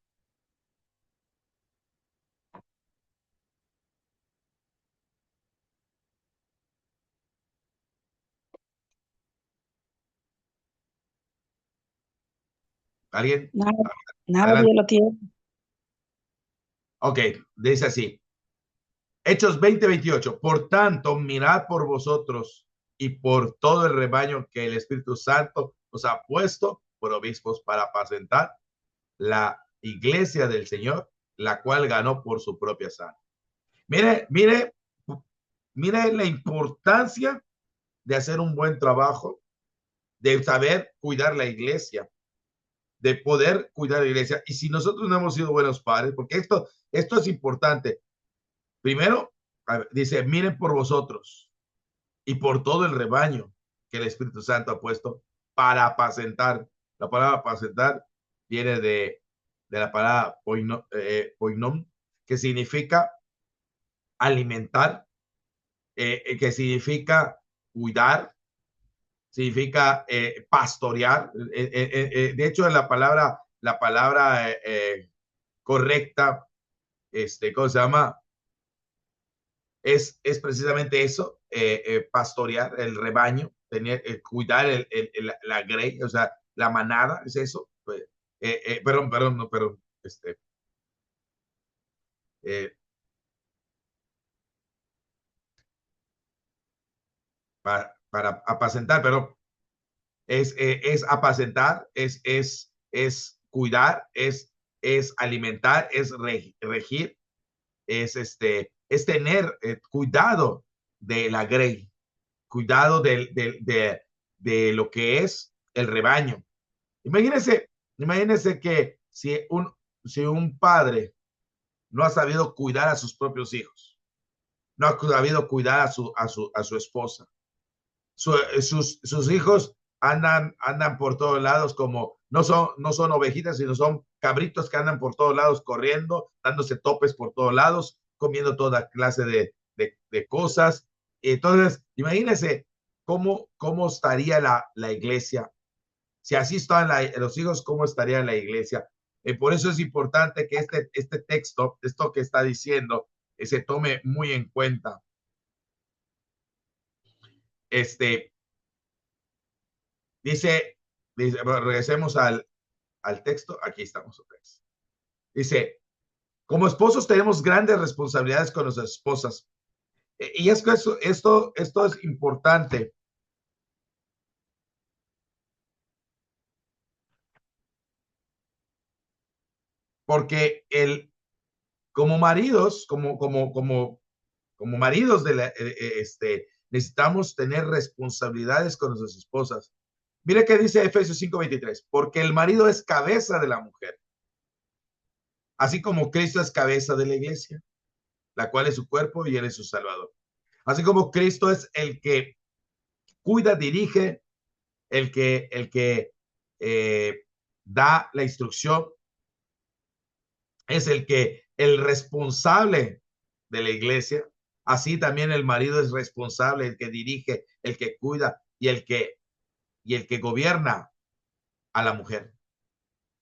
¿Alguien? Nada, Adelante. Dios lo tiene. Ok, dice así. Hechos 20:28. Por tanto, mirad por vosotros y por todo el rebaño que el Espíritu Santo os ha puesto por obispos para apacentar la iglesia del Señor, la cual ganó por su propia sangre. Mire la importancia de hacer un buen trabajo, de saber cuidar la iglesia, de poder cuidar la iglesia. Y si nosotros no hemos sido buenos padres, porque esto es importante. Primero, dice, miren por vosotros y por todo el rebaño que el Espíritu Santo ha puesto para apacentar. La palabra apacentar viene de la palabra poinom, que significa alimentar, que significa cuidar, significa pastorear. De hecho, la palabra correcta, ¿cómo se llama? Es precisamente eso, pastorear el rebaño, cuidar la grey, o sea, la manada, es eso. Perdón, no, perdón, eh, para apacentar, pero es apacentar, es cuidar, es alimentar, es regir, es tener cuidado de la grey, cuidado de lo que es el rebaño. Imagínense que si un padre no ha sabido cuidar a sus propios hijos, no ha sabido cuidar a su esposa, sus hijos andan por todos lados como no son ovejitas, sino son cabritos que andan por todos lados corriendo, dándose topes por todos lados, comiendo toda clase de cosas. Entonces, imagínense cómo estaría la iglesia. Si así están los hijos, ¿cómo estaría la iglesia? Por eso es importante que este texto, esto que está diciendo, se tome muy en cuenta. Dice, bueno, regresemos al texto. Aquí estamos otra vez. Dice, Como esposos tenemos grandes responsabilidades con nuestras esposas. Y es que esto es importante. Porque como maridos, como maridos necesitamos tener responsabilidades con nuestras esposas. Mire qué dice Efesios 5:23, porque el marido es cabeza de la mujer, así como Cristo es cabeza de la iglesia, la cual es su cuerpo y él es su salvador. Así como Cristo es el que cuida, dirige, el que da la instrucción, es el responsable de la iglesia. Así también el marido es responsable, el que dirige, el que cuida y el que gobierna a la mujer.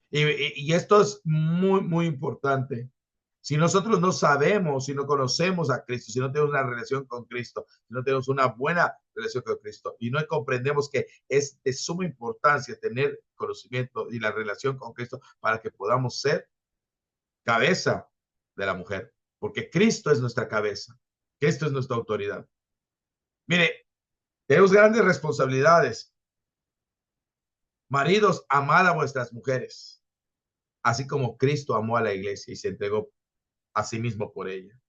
Y esto es muy, muy importante. Si nosotros no sabemos, si no conocemos a Cristo, si no tenemos una relación con Cristo, si no tenemos una buena relación con Cristo y no comprendemos que es de suma importancia tener conocimiento y la relación con Cristo para que podamos ser cabeza de la mujer, porque Cristo es nuestra cabeza, Cristo es nuestra autoridad. Mire, tenemos grandes responsabilidades. Maridos, amad a vuestras mujeres, así como Cristo amó a la iglesia y se entregó a sí mismo por ella.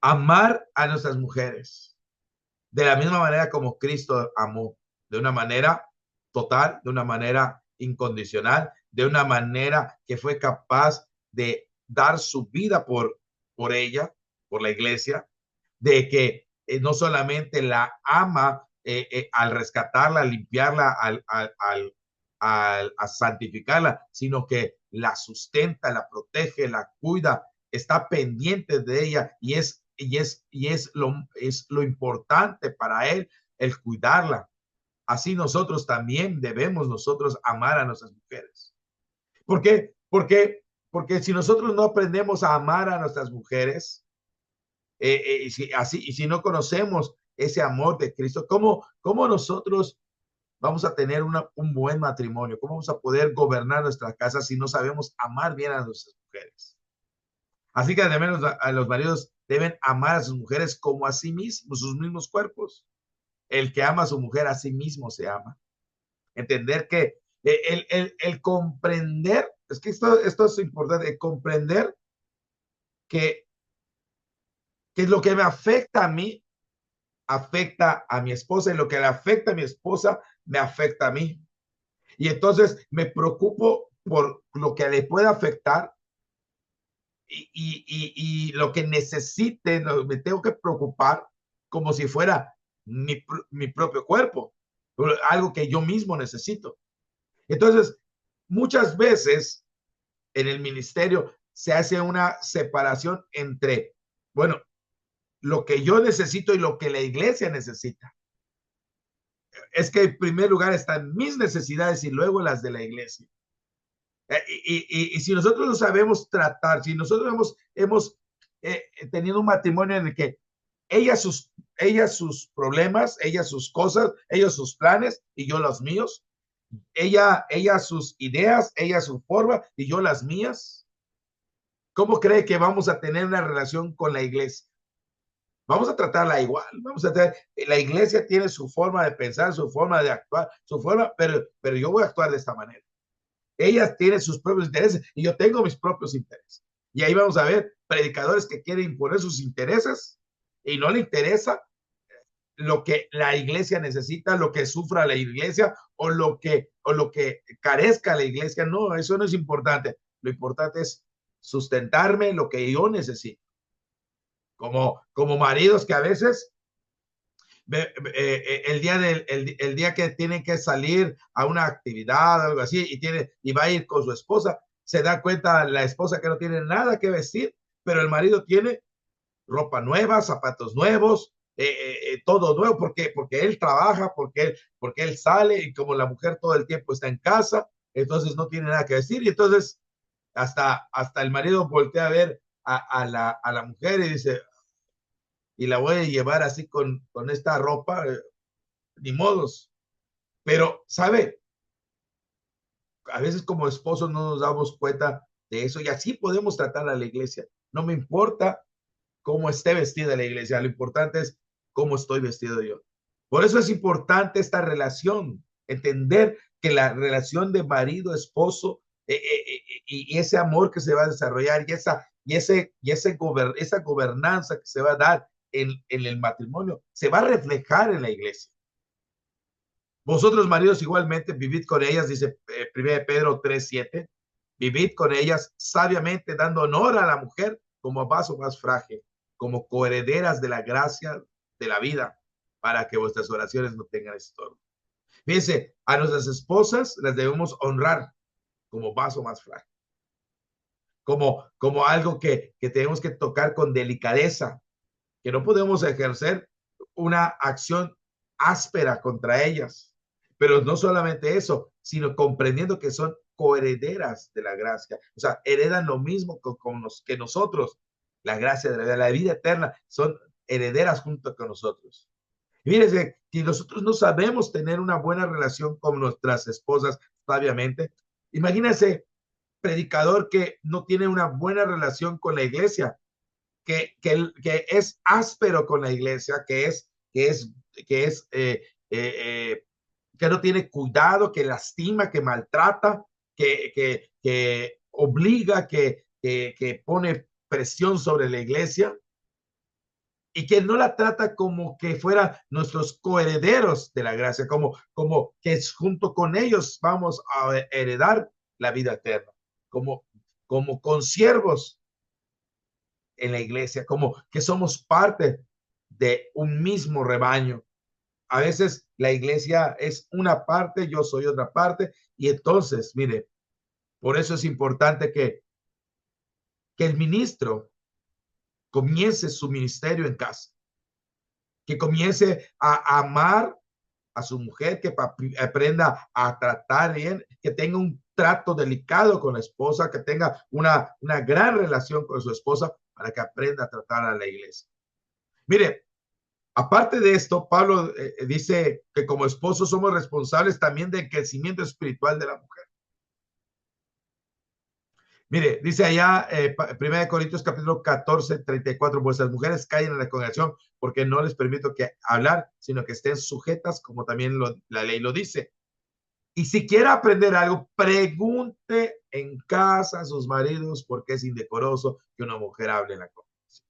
Amar a nuestras mujeres de la misma manera como Cristo amó, de una manera total, de una manera incondicional, de una manera que fue capaz de dar su vida por ella, por la iglesia, de que no solamente la ama al rescatarla, limpiarla, a santificarla, sino que la sustenta, la protege, la cuida, está pendiente de ella y es lo importante para él el cuidarla. Así nosotros también debemos nosotros amar a nuestras mujeres. ¿Por qué? Porque si nosotros no aprendemos a amar a nuestras mujeres, y si no conocemos ese amor de Cristo, ¿cómo nosotros vamos a tener un buen matrimonio? ¿Cómo vamos a poder gobernar nuestra casa si no sabemos amar bien a nuestras mujeres? Así que al menos a los maridos deben amar a sus mujeres como a sí mismos, sus mismos cuerpos. El que ama a su mujer a sí mismo se ama. Entender que el comprender, es que esto es importante, el comprender que lo que me afecta a mí, afecta a mi esposa, y lo que le afecta a mi esposa, me afecta a mí. Y entonces me preocupo por lo que le pueda afectar y lo que necesite, me tengo que preocupar como si fuera mi propio cuerpo, algo que yo mismo necesito. Entonces, muchas veces en el ministerio se hace una separación entre, bueno, lo que yo necesito y lo que la iglesia necesita. Es que en primer lugar están mis necesidades y luego las de la iglesia. Y si nosotros no sabemos tratar, si nosotros hemos tenido un matrimonio en el que ella sus problemas, ella sus cosas, ellos sus planes y yo los míos, ella sus ideas, ella su forma y yo las mías, ¿cómo cree que vamos a tener una relación con la iglesia? Vamos a tratarla igual, la iglesia tiene su forma de pensar, su forma de actuar, su forma, pero yo voy a actuar de esta manera. Ella tiene sus propios intereses y yo tengo mis propios intereses. Y ahí vamos a ver predicadores que quieren imponer sus intereses y no le interesa lo que la iglesia necesita, lo que sufra la iglesia o lo que carezca la iglesia. No, eso no es importante. Lo importante es sustentarme lo que yo necesito. Como maridos que a veces el día que tienen que salir a una actividad, algo así, y va a ir con su esposa, se da cuenta la esposa que no tiene nada que vestir, pero el marido tiene ropa nueva, zapatos nuevos, todo nuevo, porque él trabaja, porque él sale, y como la mujer todo el tiempo está en casa, entonces no tiene nada que vestir, y entonces hasta el marido voltea a ver a la mujer y dice, y la voy a llevar así con esta ropa, ni modos. Pero, ¿sabe? A veces como esposos no nos damos cuenta de eso, y así podemos tratar a la iglesia. No me importa cómo esté vestida la iglesia, lo importante es cómo estoy vestido yo. Por eso es importante esta relación, entender que la relación de marido, esposo, y ese amor que se va a desarrollar esa gobernanza que se va a dar en el matrimonio, se va a reflejar en la iglesia. Vosotros, maridos, igualmente, vivid con ellas, dice 1 Pedro 3:7, vivid con ellas sabiamente, dando honor a la mujer como vaso más frágil, como coherederas de la gracia de la vida, para que vuestras oraciones no tengan estorbo. Fíjense, a nuestras esposas las debemos honrar como vaso más frágil, como algo que tenemos que tocar con delicadeza, que no podemos ejercer una acción áspera contra ellas. Pero no solamente eso, sino comprendiendo que son coherederas de la gracia. O sea, heredan lo mismo que nosotros. La gracia de la vida eterna, son herederas junto con nosotros. Y fíjense, si nosotros no sabemos tener una buena relación con nuestras esposas sabiamente, imagínense predicador que no tiene una buena relación con la iglesia, que es áspero con la iglesia, que no tiene cuidado, que lastima, que maltrata, que obliga, que pone presión sobre la iglesia y que no la trata como que fueran nuestros coherederos de la gracia, como que junto con ellos vamos a heredar la vida eterna, como consiervos en la iglesia, como que somos parte de un mismo rebaño. A veces la iglesia es una parte, yo soy otra parte, y entonces, mire, por eso es importante que el ministro comience su ministerio en casa, que comience a amar a su mujer, que aprenda a tratar bien, que tenga un trato delicado con la esposa, que tenga una gran relación con su esposa, para que aprenda a tratar a la iglesia. Mire, aparte de esto, Pablo dice que como esposos somos responsables también del crecimiento espiritual de la mujer. Mire, dice allá, 1 Corintios capítulo 14, 34, vuestras mujeres callen en la congregación porque no les permito que hablar, sino que estén sujetas, como también la ley lo dice. Y si quiere aprender algo, pregunte en casa a sus maridos porque es indecoroso que una mujer hable en la congregación.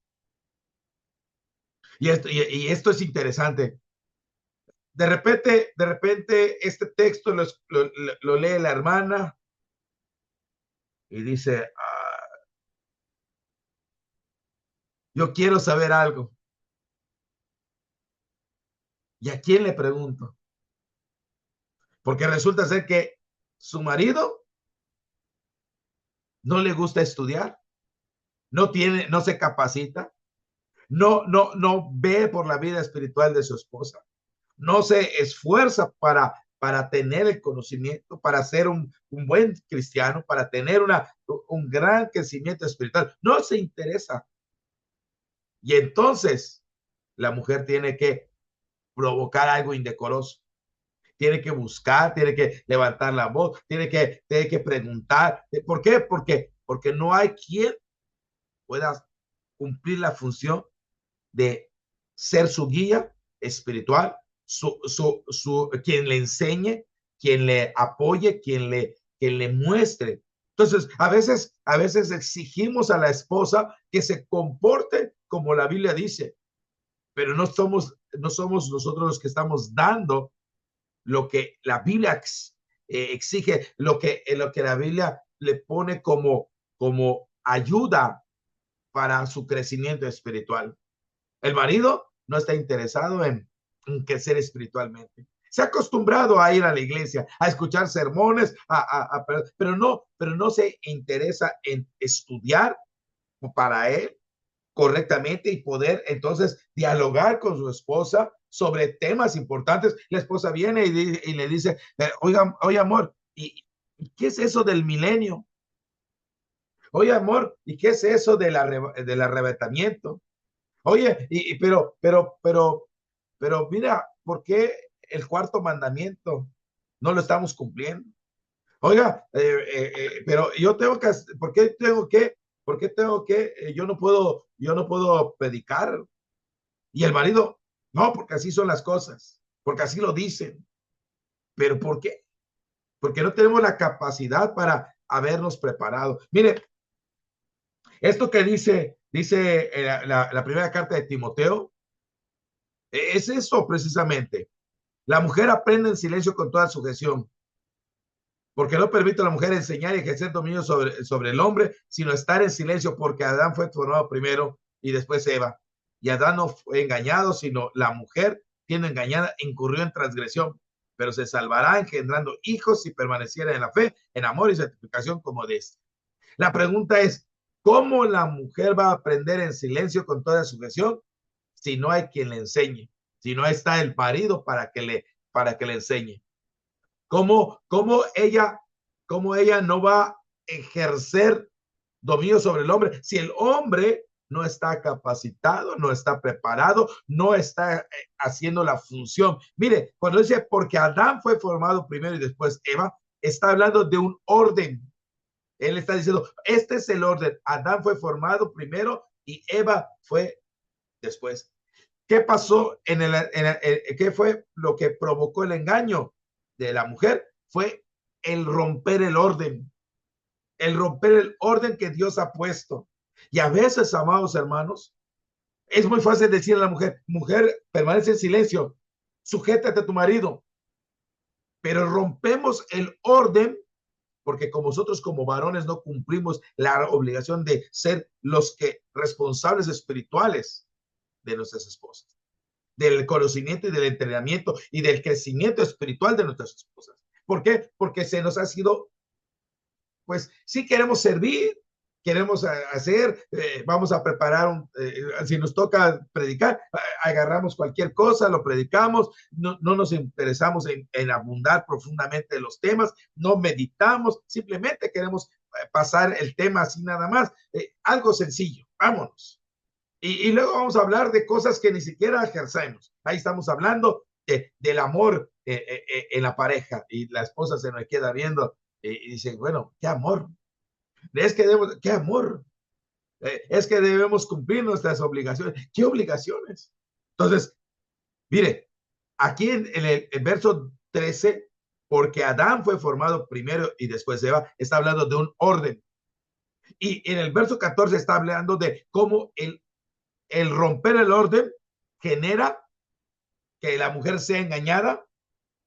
Y esto es interesante. De repente este texto lo lee la hermana y dice, yo quiero saber algo. ¿Y a quién le pregunto? Porque resulta ser que su marido no le gusta estudiar, no se capacita, no ve por la vida espiritual de su esposa, no se esfuerza para tener el conocimiento, para ser un buen cristiano, para tener un gran crecimiento espiritual. No se interesa. Y entonces la mujer tiene que provocar algo indecoroso. Tiene que buscar, tiene que levantar la voz, tiene que preguntar. ¿Por qué? Porque no hay quien pueda cumplir la función de ser su guía espiritual, quien le enseñe, quien le apoye, quien le muestre. Entonces, a veces exigimos a la esposa que se comporte como la Biblia dice, pero no somos nosotros los que estamos dando lo que la Biblia exige, lo que la Biblia le pone como ayuda para su crecimiento espiritual. El marido no está interesado en crecer espiritualmente. Se ha acostumbrado a ir a la iglesia, a escuchar sermones, pero no se interesa en estudiar para él correctamente y poder entonces dialogar con su esposa sobre temas importantes. La esposa viene y le dice, oye amor, ¿y qué es eso del milenio? Oye amor, ¿y qué es eso del arrebatamiento? Oye, pero mira, ¿por qué el cuarto mandamiento no lo estamos cumpliendo? Oiga, pero yo tengo que, por qué tengo que, yo no puedo predicar? Y el marido, no, porque así son las cosas, porque así lo dicen. ¿Pero por qué? Porque no tenemos la capacidad para habernos preparado. Mire, esto que dice la primera carta de Timoteo, es eso precisamente. La mujer aprende en silencio con toda sujeción, porque no permite a la mujer enseñar y ejercer dominio sobre el hombre, sino estar en silencio, porque Adán fue formado primero y después Eva. Y Adán no fue engañado, sino la mujer, siendo engañada, incurrió en transgresión, pero se salvará engendrando hijos si permaneciera en la fe, en amor y santificación como de este. La pregunta es, ¿cómo la mujer va a aprender en silencio con toda sujeción si no hay quien le enseñe? Si no está el marido para que le enseñe. ¿Cómo ella no va a ejercer dominio sobre el hombre si el hombre no está capacitado, no está preparado, no está haciendo la función? Mire, cuando dice porque Adán fue formado primero y después Eva, está hablando de un orden. Él está diciendo, este es el orden. Adán fue formado primero y Eva fue después. ¿Qué pasó qué fue lo que provocó el engaño de la mujer? Fue el romper el orden que Dios ha puesto. Y a veces, amados hermanos, es muy fácil decirle a la mujer, permanece en silencio, sujétate a tu marido, pero rompemos el orden porque como nosotros como varones no cumplimos la obligación de ser los responsables espirituales de nuestras esposas, del conocimiento y del entrenamiento y del crecimiento espiritual de nuestras esposas. ¿Por qué? Porque se nos ha sido, pues sí queremos servir, queremos hacer, vamos a preparar, si nos toca predicar, agarramos cualquier cosa, lo predicamos, no nos interesamos en abundar profundamente en los temas, no meditamos, simplemente queremos pasar el tema así nada más, algo sencillo, vámonos. Y luego vamos a hablar de cosas que ni siquiera ejercemos. Ahí estamos hablando del amor en la pareja y la esposa se nos queda viendo y dice, bueno, ¿qué amor? ¿Qué amor? Es que debemos cumplir nuestras obligaciones. ¿Qué obligaciones? Entonces, mire, aquí en el verso 13, porque Adán fue formado primero y después Eva, está hablando de un orden. Y en el verso 14 está hablando de cómo el romper el orden genera que la mujer sea engañada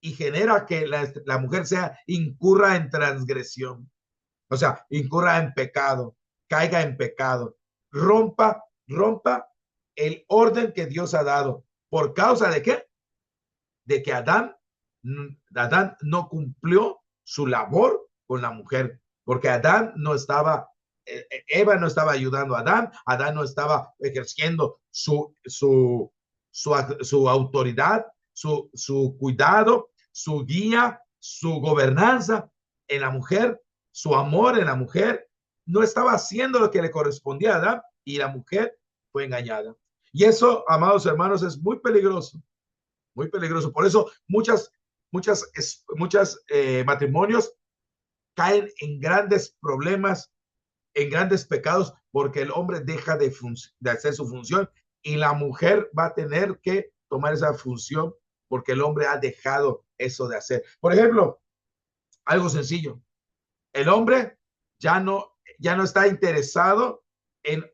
y genera que la mujer incurra en transgresión. O sea, incurra en pecado, caiga en pecado, rompa el orden que Dios ha dado. ¿Por causa de qué? De que Adán no cumplió su labor con la mujer, porque Adán no estaba, Eva no estaba ayudando a Adán no estaba ejerciendo su autoridad, su cuidado, su guía, su gobernanza en la mujer, su amor en la mujer, no estaba haciendo lo que le correspondía a Adán y la mujer fue engañada. Y eso, amados hermanos, es muy peligroso, muy peligroso. Por eso muchos matrimonios caen en grandes problemas, en grandes pecados, porque el hombre deja de hacer su función y la mujer va a tener que tomar esa función porque el hombre ha dejado eso de hacer. Por ejemplo, algo sencillo. El hombre ya no está interesado en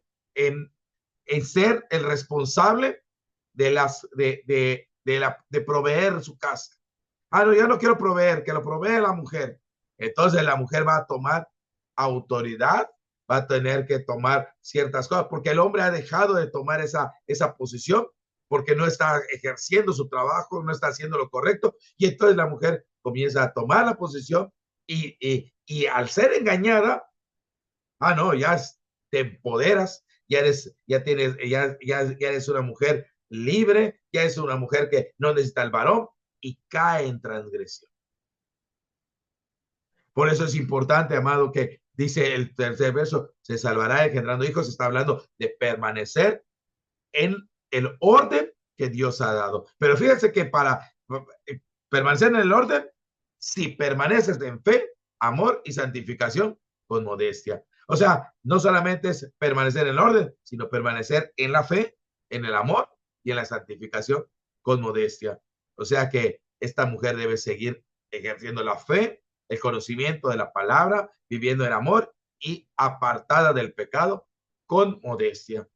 ser el responsable de proveer su casa. No, ya no quiero proveer, que lo provee la mujer. Entonces la mujer va a tomar autoridad, va a tener que tomar ciertas cosas, porque el hombre ha dejado de tomar esa posición, porque no está ejerciendo su trabajo, no está haciendo lo correcto, y entonces la mujer comienza a tomar la posición y al ser engañada, no, ya te empoderas, ya eres una mujer libre, ya es una mujer que no necesita el varón y cae en transgresión. Por eso es importante, amado, que dice el tercer verso, se salvará engendrando hijos, está hablando de permanecer en el orden que Dios ha dado. Pero fíjense que para permanecer en el orden, si permaneces en fe, amor y santificación con modestia. O sea, no solamente es permanecer en el orden, sino permanecer en la fe, en el amor y en la santificación con modestia. O sea que esta mujer debe seguir ejerciendo la fe, el conocimiento de la palabra, viviendo en amor y apartada del pecado con modestia.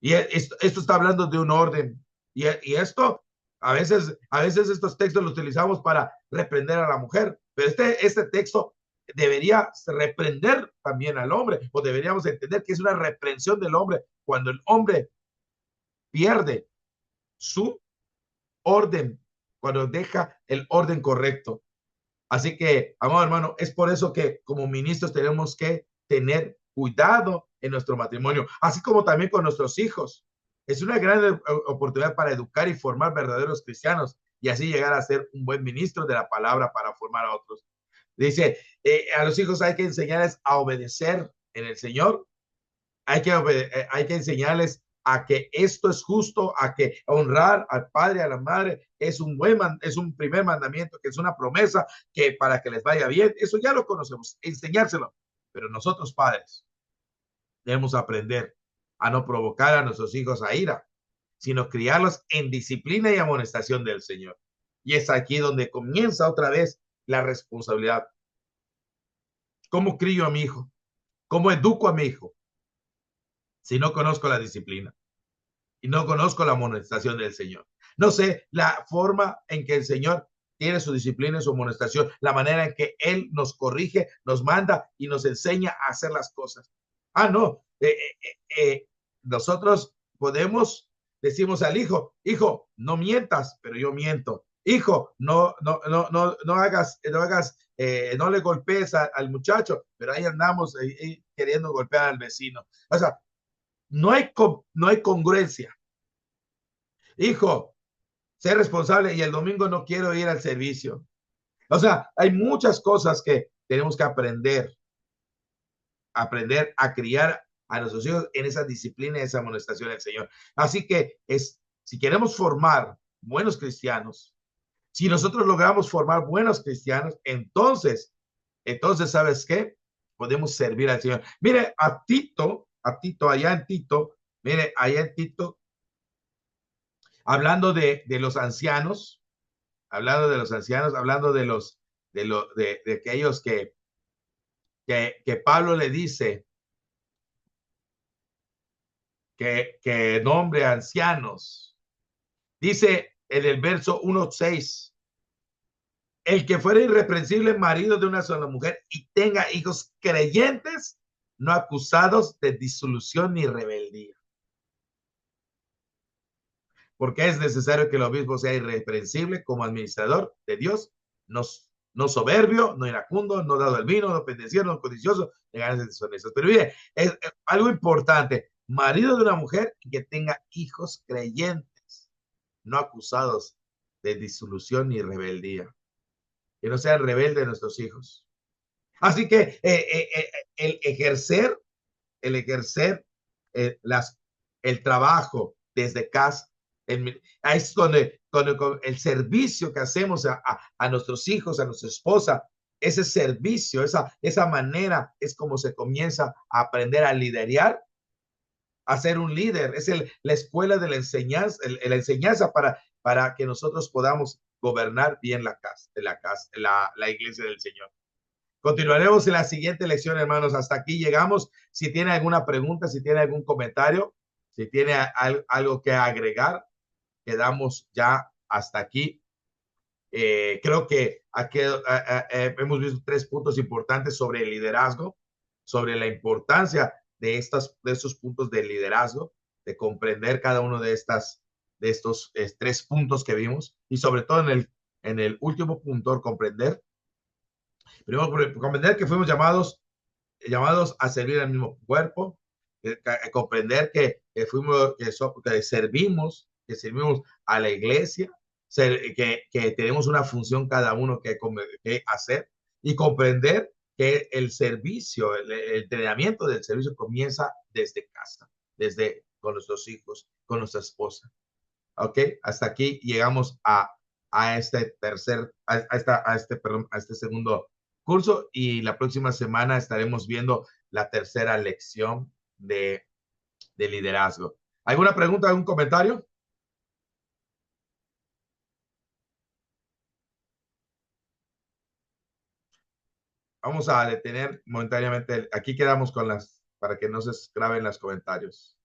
Y esto está hablando de un orden. Y esto, a veces estos textos los utilizamos para reprender a la mujer, pero este texto debería reprender también al hombre, o deberíamos entender que es una reprensión del hombre cuando el hombre pierde su orden, cuando deja el orden correcto. Así que, amado hermano, es por eso que como ministros tenemos que tener cuidado en nuestro matrimonio, así como también con nuestros hijos. Es una gran oportunidad para educar y formar verdaderos cristianos y así llegar a ser un buen ministro de la palabra para formar a otros. Dice, a los hijos hay que enseñarles a obedecer en el Señor, hay que enseñarles a que esto es justo, a que honrar al padre, a la madre, es un primer mandamiento, que es una promesa, que para que les vaya bien, eso ya lo conocemos, enseñárselo. Pero nosotros, padres, debemos aprender a no provocar a nuestros hijos a ira, sino criarlos en disciplina y amonestación del Señor. Y es aquí donde comienza otra vez la responsabilidad. ¿Cómo crío a mi hijo? ¿Cómo educo a mi hijo? Si no conozco la disciplina y no conozco la amonestación del Señor. No sé la forma en que el Señor tiene su disciplina y su amonestación, la manera en que Él nos corrige, nos manda y nos enseña a hacer las cosas. No, nosotros podemos, decimos al hijo, hijo, no mientas, pero yo miento. Hijo, no le golpees al muchacho, pero ahí andamos queriendo golpear al vecino. O sea, no hay congruencia. Hijo, sé responsable y el domingo no quiero ir al servicio. O sea, hay muchas cosas que tenemos que aprender a criar a nuestros hijos en esa disciplina y esa amonestación del Señor. Así que si queremos formar buenos cristianos, si nosotros logramos formar buenos cristianos, entonces, ¿sabes qué? Podemos servir al Señor. Mire, allá en Tito, hablando de los ancianos, hablando de aquellos que Pablo le dice que nombre ancianos. Dice en el verso 1:6, el que fuera irreprensible marido de una sola mujer y tenga hijos creyentes, no acusados de disolución ni rebeldía. Porque es necesario que el obispo sea irreprensible como administrador de Dios, no soberbio, no iracundo, no dado al vino, no pendenciero, no codicioso, de ganas deshonestas. Pero mire, es algo importante, marido de una mujer que tenga hijos creyentes, no acusados de disolución ni rebeldía. Que no sean rebeldes nuestros hijos. Así que el ejercer el trabajo desde casa, ahí es donde el servicio que hacemos a nuestros hijos, a nuestra esposa, ese servicio, esa manera es como se comienza a aprender a liderar, a ser un líder. Es la escuela de la enseñanza para que nosotros podamos gobernar bien la iglesia del Señor. Continuaremos en la siguiente lección, hermanos. Hasta aquí llegamos. Si tiene alguna pregunta, si tiene algún comentario, si tiene algo que agregar, quedamos ya hasta aquí. Creo que aquí hemos visto 3 puntos importantes sobre el liderazgo, sobre la importancia de estos puntos de liderazgo, de comprender cada uno de estos 3 puntos que vimos, y sobre todo en el último punto, comprender que fuimos llamados a servir al mismo cuerpo, comprender que servimos a la iglesia, que tenemos una función cada uno que hacer, y comprender que el servicio, el entrenamiento del servicio comienza desde casa, con nuestros hijos, con nuestra esposa. ¿Ok? Hasta aquí llegamos a este segundo curso y la próxima semana estaremos viendo la tercera lección de liderazgo. ¿Alguna pregunta, algún comentario? Vamos a detener momentáneamente. Aquí quedamos con las, para que no se graben los comentarios.